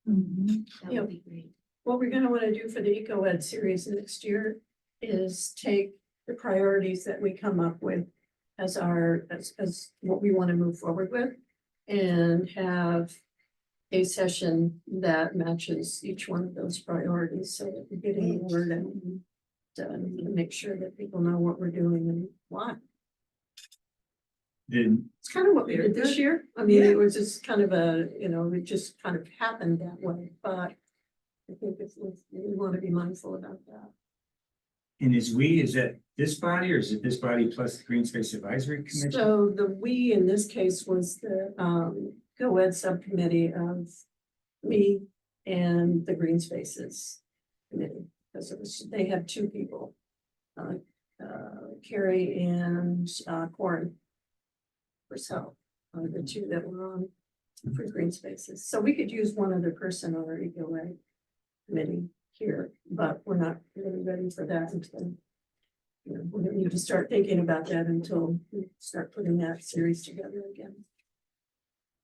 That Yeah. would be great. What we're gonna wanna do for the Eco Ed series next year is take the priorities that we come up with as as what we want to move forward with. And have a session that matches each one of those priorities, so that we're getting the word out and make sure that people know what we're doing and why. Did, It's kind of what we did this year. I mean, it was just kind of a, it just kind of happened that way, but I think we want to be mindful about that. and is that this body or is it this body plus the Green Space Advisory Commission? So the we in this case was the co-ed subcommittee of me and the Green Spaces Committee. Because they had two people, Carrie and Corin. Herself, the two that were on for Green Spaces. So we could use one other person on our EOA committee here, but we're not really ready for that until we don't need to start thinking about that until we start putting that series together again.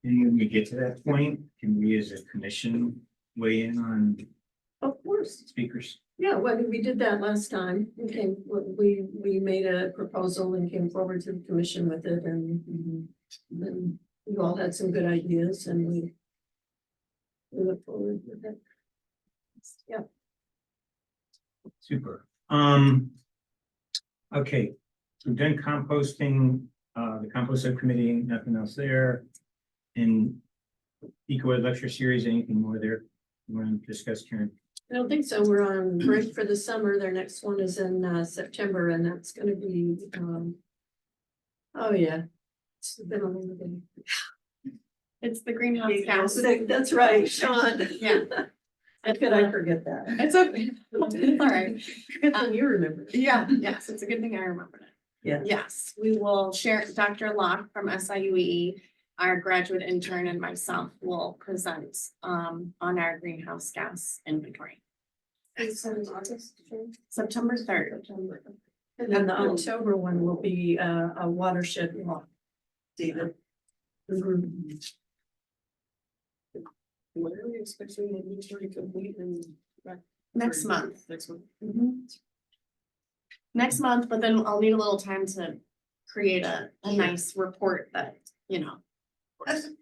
And when we get to that point, can we as a commission weigh in on Of course, speakers? yeah, well, we did that last time. We made a proposal and came forward to the commission with it, and then you all had some good ideas, and we look forward with it. Yeah. Super. Okay, we've done composting, the compost subcommittee, nothing else there. In Eco-Ed lecture series, anything more there you want to discuss, Karen? I don't think so. We're on break for the summer. Their next one is in September, and that's gonna be, oh yeah. It's been a little bit. It's the greenhouse gas. That's right, Sean. Yeah. How could I forget that? It's okay. All right. Good thing you remember. Yeah, yes, it's a good thing I remembered it. Yeah. Yes, we will share, Dr. Locke from SIUE, our graduate intern, and myself will present on our greenhouse gas inventory. September 3rd. And then the October one will be a watershed law. David. Mhm. When are we expecting the inventory complete and? Next month. Next month. Next month, but then I'll need a little time to create a nice report that,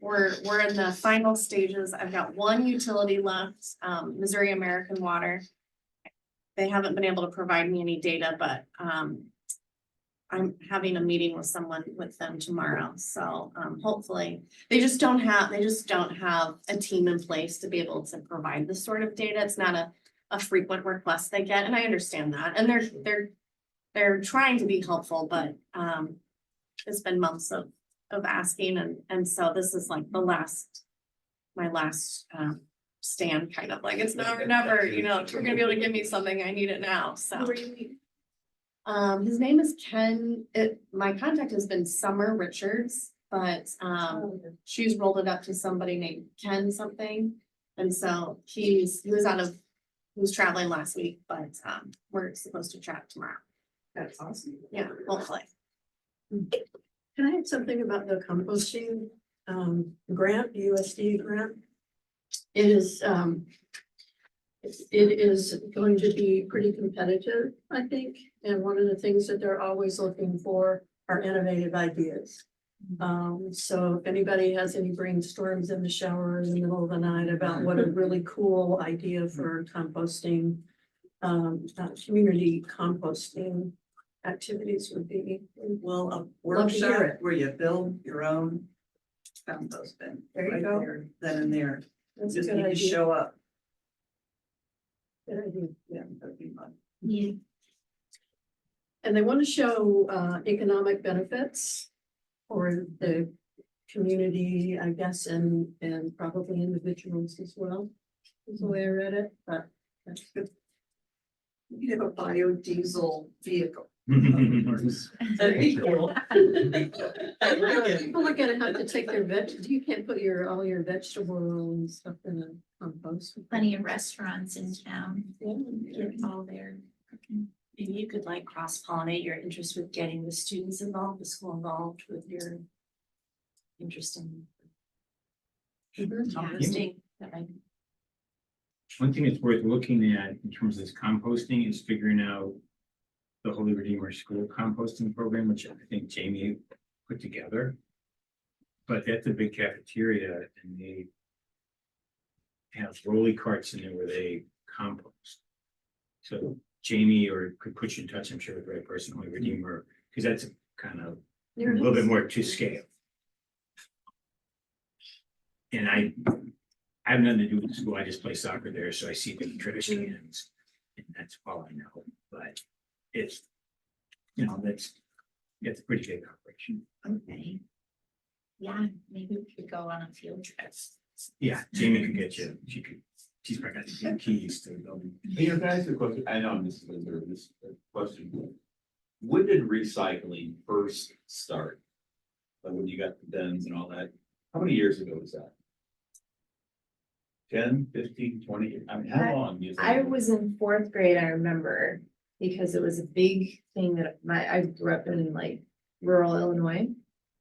we're in the final stages. I've got one utility left, Missouri American Water. They haven't been able to provide me any data, but I'm having a meeting with someone with them tomorrow, so hopefully. They just don't have a team in place to be able to provide this sort of data. It's not a frequent request they get, and I understand that, and they're trying to be helpful, but it's been months of asking, and so this is like my last stand, kind of like, it's never, if you're gonna be able to give me something, I need it now, so. His name is Ken. My contact has been Summer Richards, but she's rolled it up to somebody named Ken something. And so he was traveling last week, but we're supposed to chat tomorrow. That's awesome. Yeah, hopefully. Can I add something about the composting grant, USD grant? It is going to be pretty competitive, I think, and one of the things that they're always looking for are innovative ideas. So if anybody has any brainstorms in the shower in the middle of the night about what a really cool idea for composting, community composting activities would be. Well, a Love to hear workshop it. where you build your own compost bin. There you right go. there, then and there. That's a Just good need to idea. show up. Good idea. Yeah, that'd be fun. Yeah. And they want to show economic benefits for the community, I guess, and probably individuals as well. Is the way I read it, but that's good. You have a biodiesel vehicle. That'd That'd be cool. People are gonna have to take their you can't put all your vegetable oil and stuff in a compost. Plenty of restaurants in town, Yeah. get all their cooking. Maybe you could like cross-pollinate your interest with getting the students involved, the school involved with your interest in composting. That might- One thing that's worth looking at in terms of this composting is figuring out the Holy Redeemer School composting program, which I think Jamie put together. But that's a big cafeteria and they have rolly carts in there where they compost. So Jamie or could put you in touch, I'm sure, with the right person, Holy Redeemer, because that's kind of a little bit more to scale. And I have nothing to do with the school, I just play soccer there, so I see the trash cans, and that's all I know, but it's, you know, it's a pretty big operation. Okay. Yeah, maybe we could go on a field trip. Yeah, Jamie could get you, she's probably got the keys to the building. Hey, you guys, a question, I know this is a question. When did recycling first start? Like when you got the bins and all that, how many years ago was that? 10, 15, 20, I mean, how long do you think? I was in fourth grade, I remember, because it was a big thing that I grew up in like rural Illinois.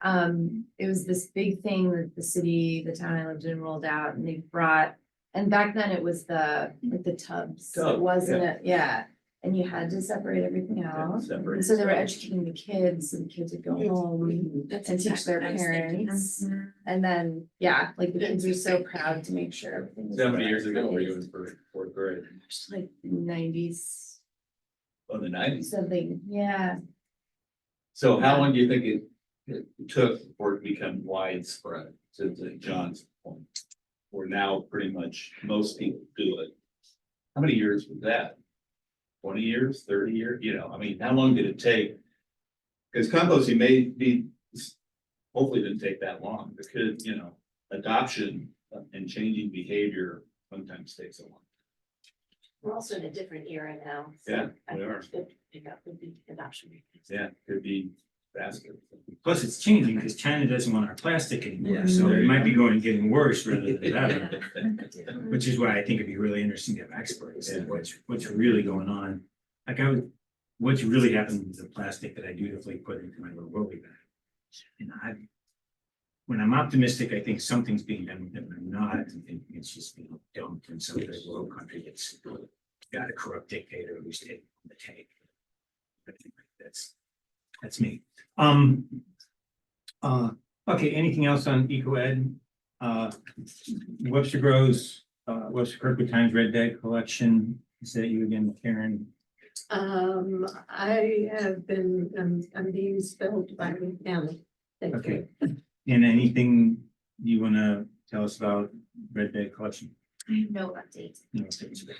It was this big thing that the city, the town I lived in rolled out and they brought, and back then it was like the tubs, Tub, wasn't yeah. it? Yeah. And you had to separate everything out. separate And so they were stuff. educating the kids and the kids would go home and teach their parents. And then, yeah, like the kids were so proud to make sure everything was. So how in many the years right ago were you place. in fourth grade? Just like 90s, Oh, the 90s. something, yeah. So how long do you think it took for it to become widespread, to John's point? Where now pretty much most people do it. How many years was that? 20 years, 30 years, you know, I mean, how long did it take? Because composting may be, hopefully didn't take that long, because, you know, adoption and changing behavior sometimes takes a long. We're also in a different era now. so Yeah, I we think are. it's good to pick up with the adoption rate. Yeah, could be faster. Plus, it's changing because China doesn't want our plastic anymore, Yeah, so there it you might go. be getting worse rather than better. Which is why I think it'd be really interesting to have experts, and what's really going on. Like what's really happened with the plastic that I dutifully put into my little rolly bag. And when I'm optimistic, I think something's being done with it, and I'm not, I think it's just being dumped in some third world country that's got a corrupt dictator who's taking the take. I think that's me. Okay, anything else on eco ed? Webster Groves, Webster Kirkwood Times Red Bag Collection, is that you again, Karen? I have been, I'm being spelled by Anna. Thank you. Okay, and anything you wanna tell us about Red Bag Collection? I have no updates. No, it's good.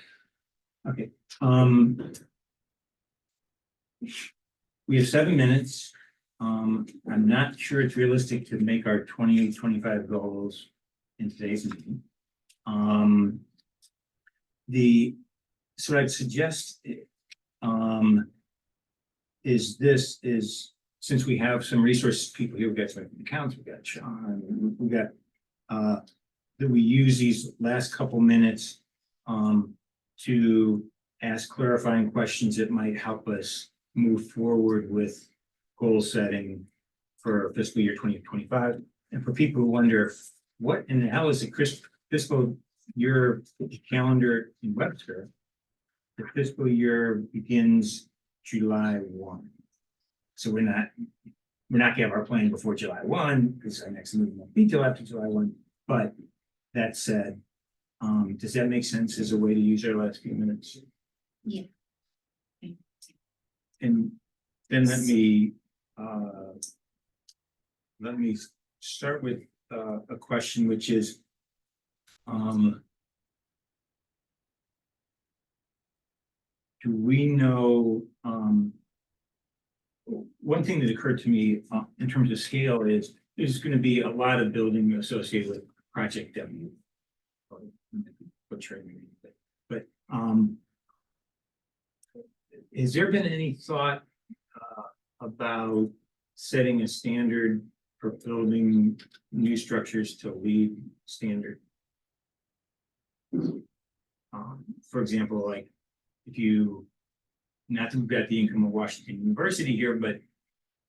Okay, we have 7 minutes. I'm not sure it's realistic to make our 2025 goals in today's meeting. So I'd suggest is since we have some resource people here, we've got some accounts, we've got Sean, we got that we use these last couple minutes to ask clarifying questions that might help us move forward with goal setting for fiscal year 2025. And for people who wonder, what in the hell is the fiscal year calendar in Webster? The fiscal year begins July 1. So we're not gonna have our plan before July 1, because our next meeting won't be till after July 1. But that said, does that make sense as a way to use our last few minutes? Yeah. And then let me start with a question, which is do we know one thing that occurred to me in terms of scale is there's going to be a lot of building associated with Project W. But has there been any thought about setting a standard for building new structures to LEED standard? For example, like if you, not that we've got the income of Washington University here, but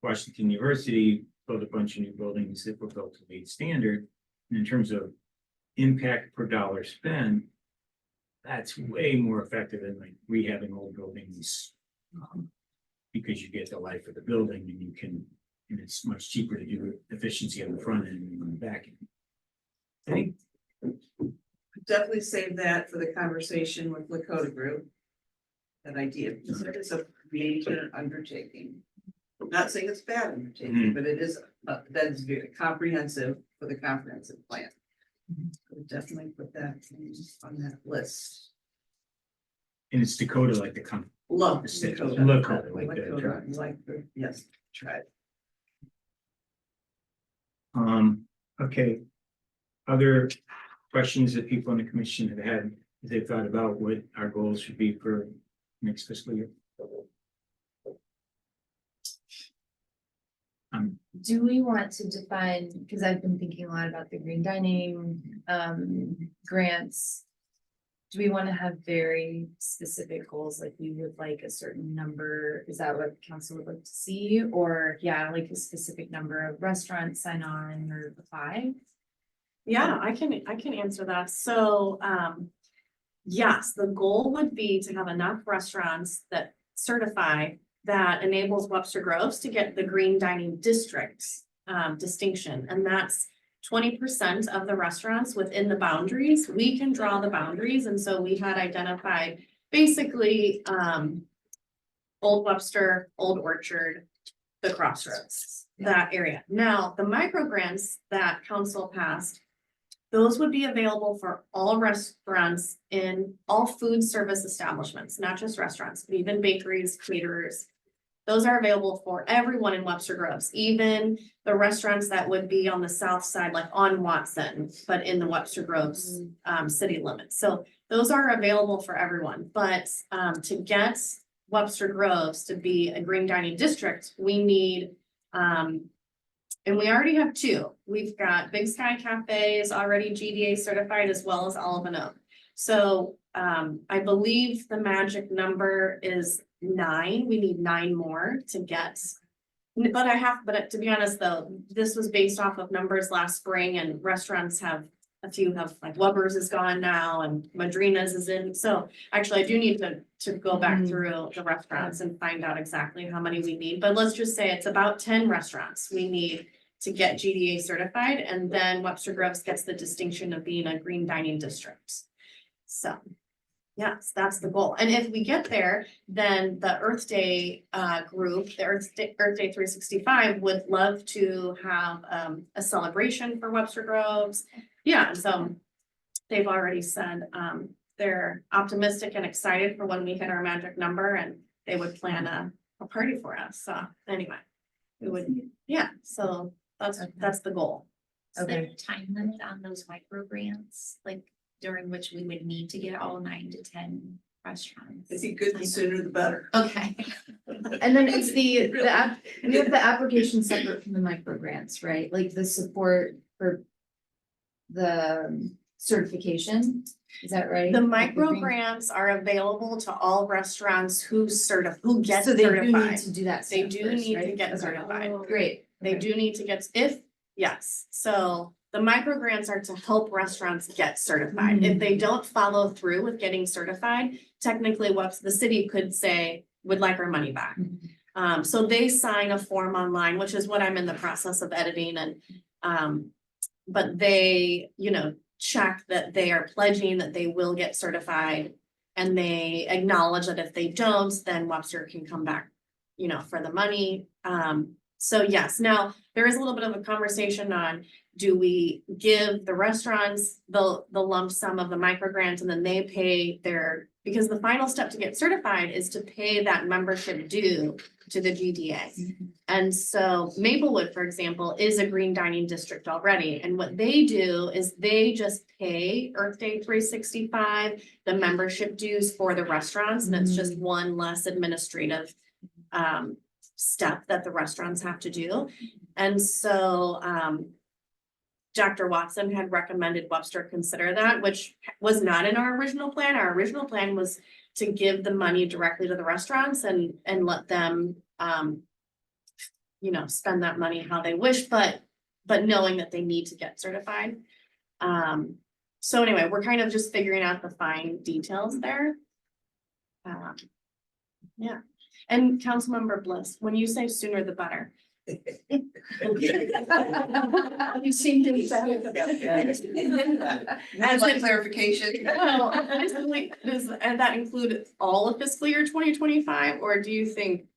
Washington University built a bunch of new buildings that were built to LEED standard. And in terms of impact per dollar spent, that's way more effective than like rehabbing old buildings because you get the life of the building and you can, and it's much cheaper to do efficiency on the front end than on the back end. I think Definitely save that for the conversation with Lakota Group. That idea, because it is a major undertaking. I'm not saying it's a bad undertaking, but it is, that is very comprehensive for the comprehensive plan. I would definitely put that on that list. And it's Dakota like the company. Love The state- Lakota. Lakota, like the Lakota, tribe. like the, yes, tribe. Okay. Other questions that people on the commission have had, that they've thought about what our goals should be for next fiscal year? Do we want to define, because I've been thinking a lot about the green dining, grants. Do we want to have very specific goals, like we would like a certain number, is that what council would like to see? Or, yeah, like a specific number of restaurants sign on or apply? Yeah, I can answer that. So, yes, the goal would be to have enough restaurants that certify that enables Webster Groves to get the green dining district distinction, and that's 20% of the restaurants within the boundaries. We can draw the boundaries, and so we had identified basically Old Webster, Old Orchard, the Crossroads, that area. Now, the micro grants that council passed, those would be available for all restaurants in all food service establishments, not just restaurants, but even bakeries, caterers. Those are available for everyone in Webster Groves, even the restaurants that would be on the south side, like on Watson, but in the Webster Groves city limits. So those are available for everyone, but to get Webster Groves to be a green dining district, we need and we already have two. We've got Big Sky Cafe is already GDA certified, as well as Olive and Oak. So I believe the magic number is 9. We need 9 more to get. But to be honest, though, this was based off of numbers last spring, and restaurants have a few have, like Weber's is gone now and Madrina's is in. So actually, I do need to go back through the restaurants and find out exactly how many we need. But let's just say it's about 10 restaurants we need to get GDA certified, and then Webster Groves gets the distinction of being a green dining district. So, yes, that's the goal. And if we get there, then the Earth Day group, the Earth Day 365 would love to have a celebration for Webster Groves. Yeah, so they've already said they're optimistic and excited for when we hit our magic number, and they would plan a party for us. So anyway, we would, yeah, so that's the goal. Is there a time limit on those micro grants, like during which we would need to get all 9 to 10 restaurants? It'd be good, the sooner the better. Okay. And then it's we have the application separate from the micro grants, right? Like the support for the certification, is that right? The Like micro green- grants are available to all restaurants who get So they do need certified. to do that. They step do first, need to right? get Okay. certified. Great. They Okay. do need to get, yes, so the micro grants are to help restaurants get certified. If they don't follow through with getting certified, technically the city could say, would like our money back. So they sign a form online, which is what I'm in the process of editing, and but they, check that they are pledging that they will get certified, and they acknowledge that if they don't, then Webster can come back, for the money. So yes, now there is a little bit of a conversation on, do we give the restaurants the lump sum of the micro grant, and then they pay because the final step to get certified is to pay that membership due to the GDA. And so Maplewood, for example, is a green dining district already. And what they do is they just pay Earth Day 365, the membership dues for the restaurants. And it's just one less administrative step that the restaurants have to do. And so Dr. Watson had recommended Webster consider that, which was not in our original plan. Our original plan was to give the money directly to the restaurants and let them spend that money how they wish, but knowing that they need to get certified. So anyway, we're kind of just figuring out the fine details there. Yeah. And Councilmember Bliss, when you say sooner the better. You seem to be. As in- clarification. Well, and that include all of fiscal year 2025, or do you think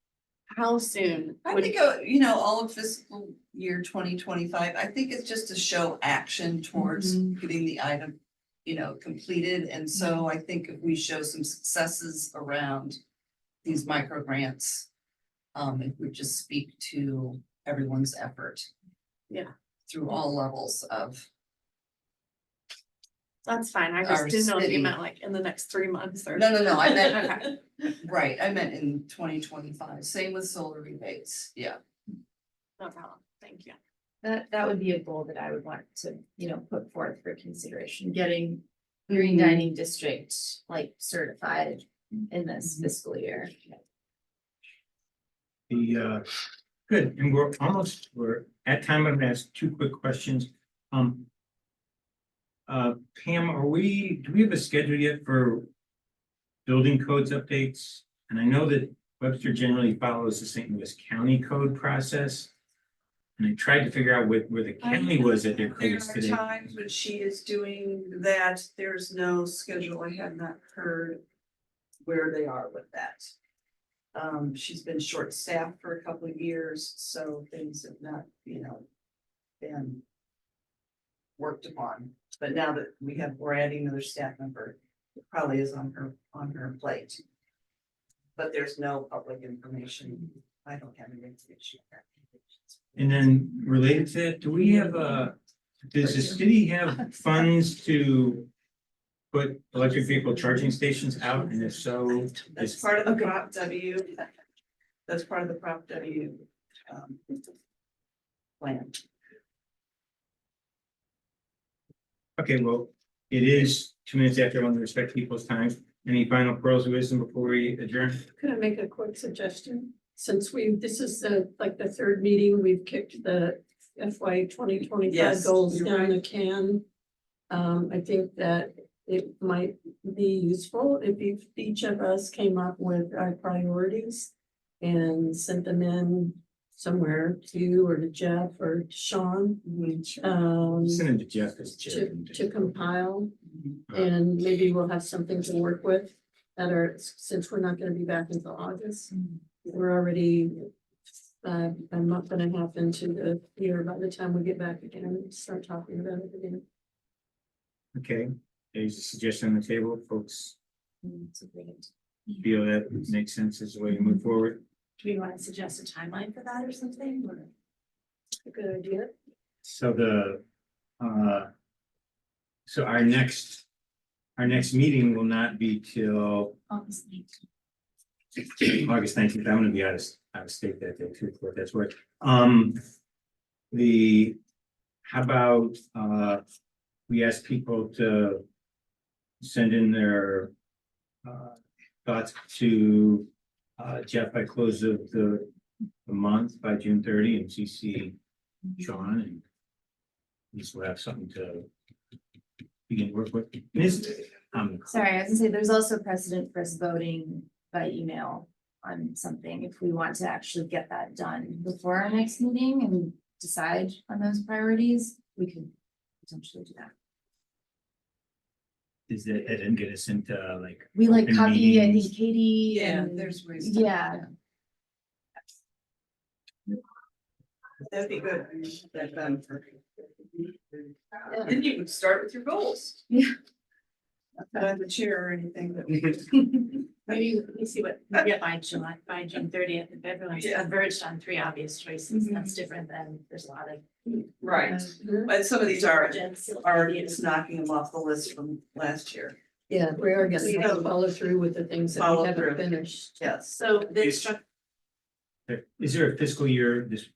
how soon? I would- think, you know, all of fiscal year 2025, I think it's just to show action towards getting the item, you know, completed. And so I think if we show some successes around these micro grants, it would just speak to everyone's effort. Yeah. Through all levels of, That's fine, I Our just didn't know if you city. meant like in the next 3 months or. no, I meant, Okay, right, I meant in 2025, same with solar rebates, yeah. no problem, thank you. That would be a goal that I would want to, you know, put forth for consideration, getting Green Dining District like certified in this fiscal year. Good, and we're at time. I'm gonna ask two quick questions. Pam, do we have a schedule yet for building codes updates? And I know that Webster generally follows the St. Louis County code process. And I tried to figure out where the county was at their There codes are today. times when she is doing that, there's no schedule, I have not heard where they are with that. She's been short-staffed for a couple of years, so things have not, you know, been worked upon. But now that we're adding another staff member, it probably is on her plate. But there's no public information. I don't have any information. And then related to that, does the city have funds to put electric vehicle charging stations out? And if so, That's is, part of the Prop W. That's part of the Prop W. Plan. okay, well, it is 2 minutes after. I want to respect people's time. Any final pearls of wisdom before we adjourn? Could I make a quick suggestion? Since this is like the third meeting, we've kicked the FY 2025 Yes, goals you're down the can. I think that it might be useful if each of us came up with our priorities and sent them in somewhere to you or to Jeff or to Sean. Send it to Jeff as chair. To compile, and maybe we'll have something to work with since we're not gonna be back until August. We're already a month and a half into the year by the time we get back again and start talking about it again. Okay, there's a suggestion on the table, folks It's a great- feel that makes sense as a way to move forward. Do we want to suggest a timeline for that or something, or? A good idea. So so our next meeting will not be till August 19th. I'm gonna be out of state that day too, for that's work. How about, we ask people to send in their thoughts to Jeff by close of the month by June 30 and CC Sean, and at least we'll have something to begin to work with. Sorry, I was gonna say, there's also precedent for us voting by email on something, if we want to actually get that done before our next meeting and decide on those priorities, we could potentially do that. Is that didn't get us into like. We like open copy, I meetings. think Katie Yeah, and, there's ways. to- yeah, That'd be good. That done for. Then you would start with your goals. Yeah. Not have a chair or anything, but. Maybe let me see what we get by June 30th, if everyone's Yeah. converged on 3 obvious choices, Mhm. that's different than there's a lot of. Right, but some of these are just knocking them off the list from last year. Yeah, we are gonna have to follow through with the things that Follow we haven't through. finished. Yes. So the Is- Is there a fiscal year, this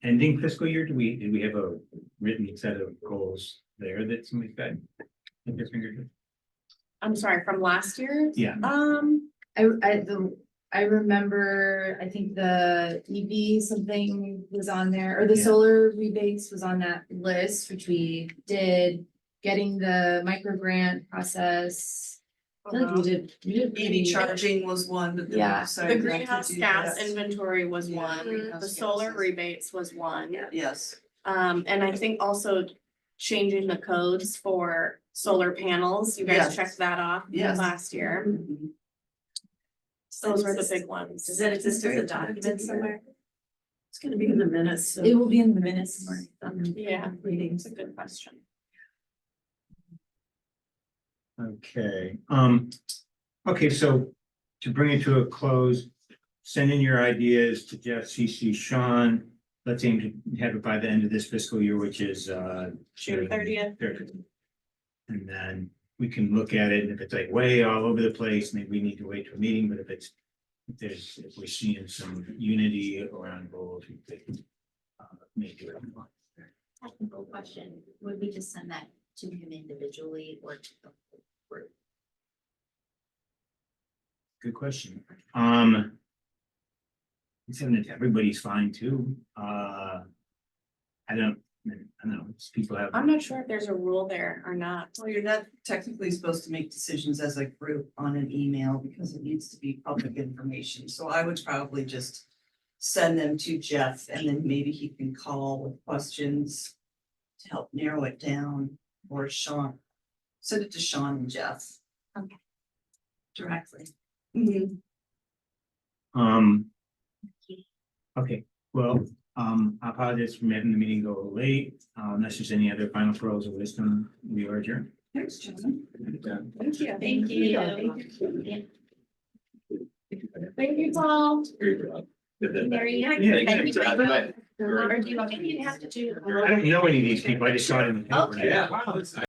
ending fiscal year? Did we have a written set of goals there that somebody's got? in their fingertips? I'm sorry, from last year? Yeah. I remember, I think the EV something was on there, or the Yeah. solar rebates was on that list, which we did. Getting the micro grant process I feel like we did EV pretty- charging was one, but then we Yeah. The decided not to greenhouse do gas that. inventory was Yeah, one, greenhouse the solar gases. rebates was one. Yes, And I think also changing the codes for solar panels, you guys Yes. checked that off Yes. last year. Those were the big ones. Does that exist as a document somewhere? It's gonna be in the minutes, so. It will be in the minutes. Yeah, Readings. it's a good question. Okay, okay, so to bring it to a close, send in your ideas to Jeff, CC, Sean. Let's aim to have it by the end of this fiscal year, which is June 30th. 30th. And then we can look at it, and if it's like way all over the place, maybe we need to wait to a meeting, but if we're seeing some unity around goals, we could maybe do it. Technical question, would we just send that to him individually or to the whole group? Good question. Sending it to everybody's fine too. I don't know, people have. I'm not sure if there's a rule there or not. well, you're not technically supposed to make decisions as a group on an email because it needs to be public information, so I would probably just send them to Jeff and then maybe he can call with questions to help narrow it down, or Sean. Send it to Sean and Jeff. Okay. Directly. Okay, well, I apologize for making the meeting go a little late. Unless there's any other final pearls of wisdom, we are adjourned. Thanks, John. Thank you. Thank you. Thank you, Paul. There you go. Yeah, Thank you. exactly. Or do you want me to have to do? I don't know any of these people, I just saw it in the paper. Okay. Yeah, wow, it's.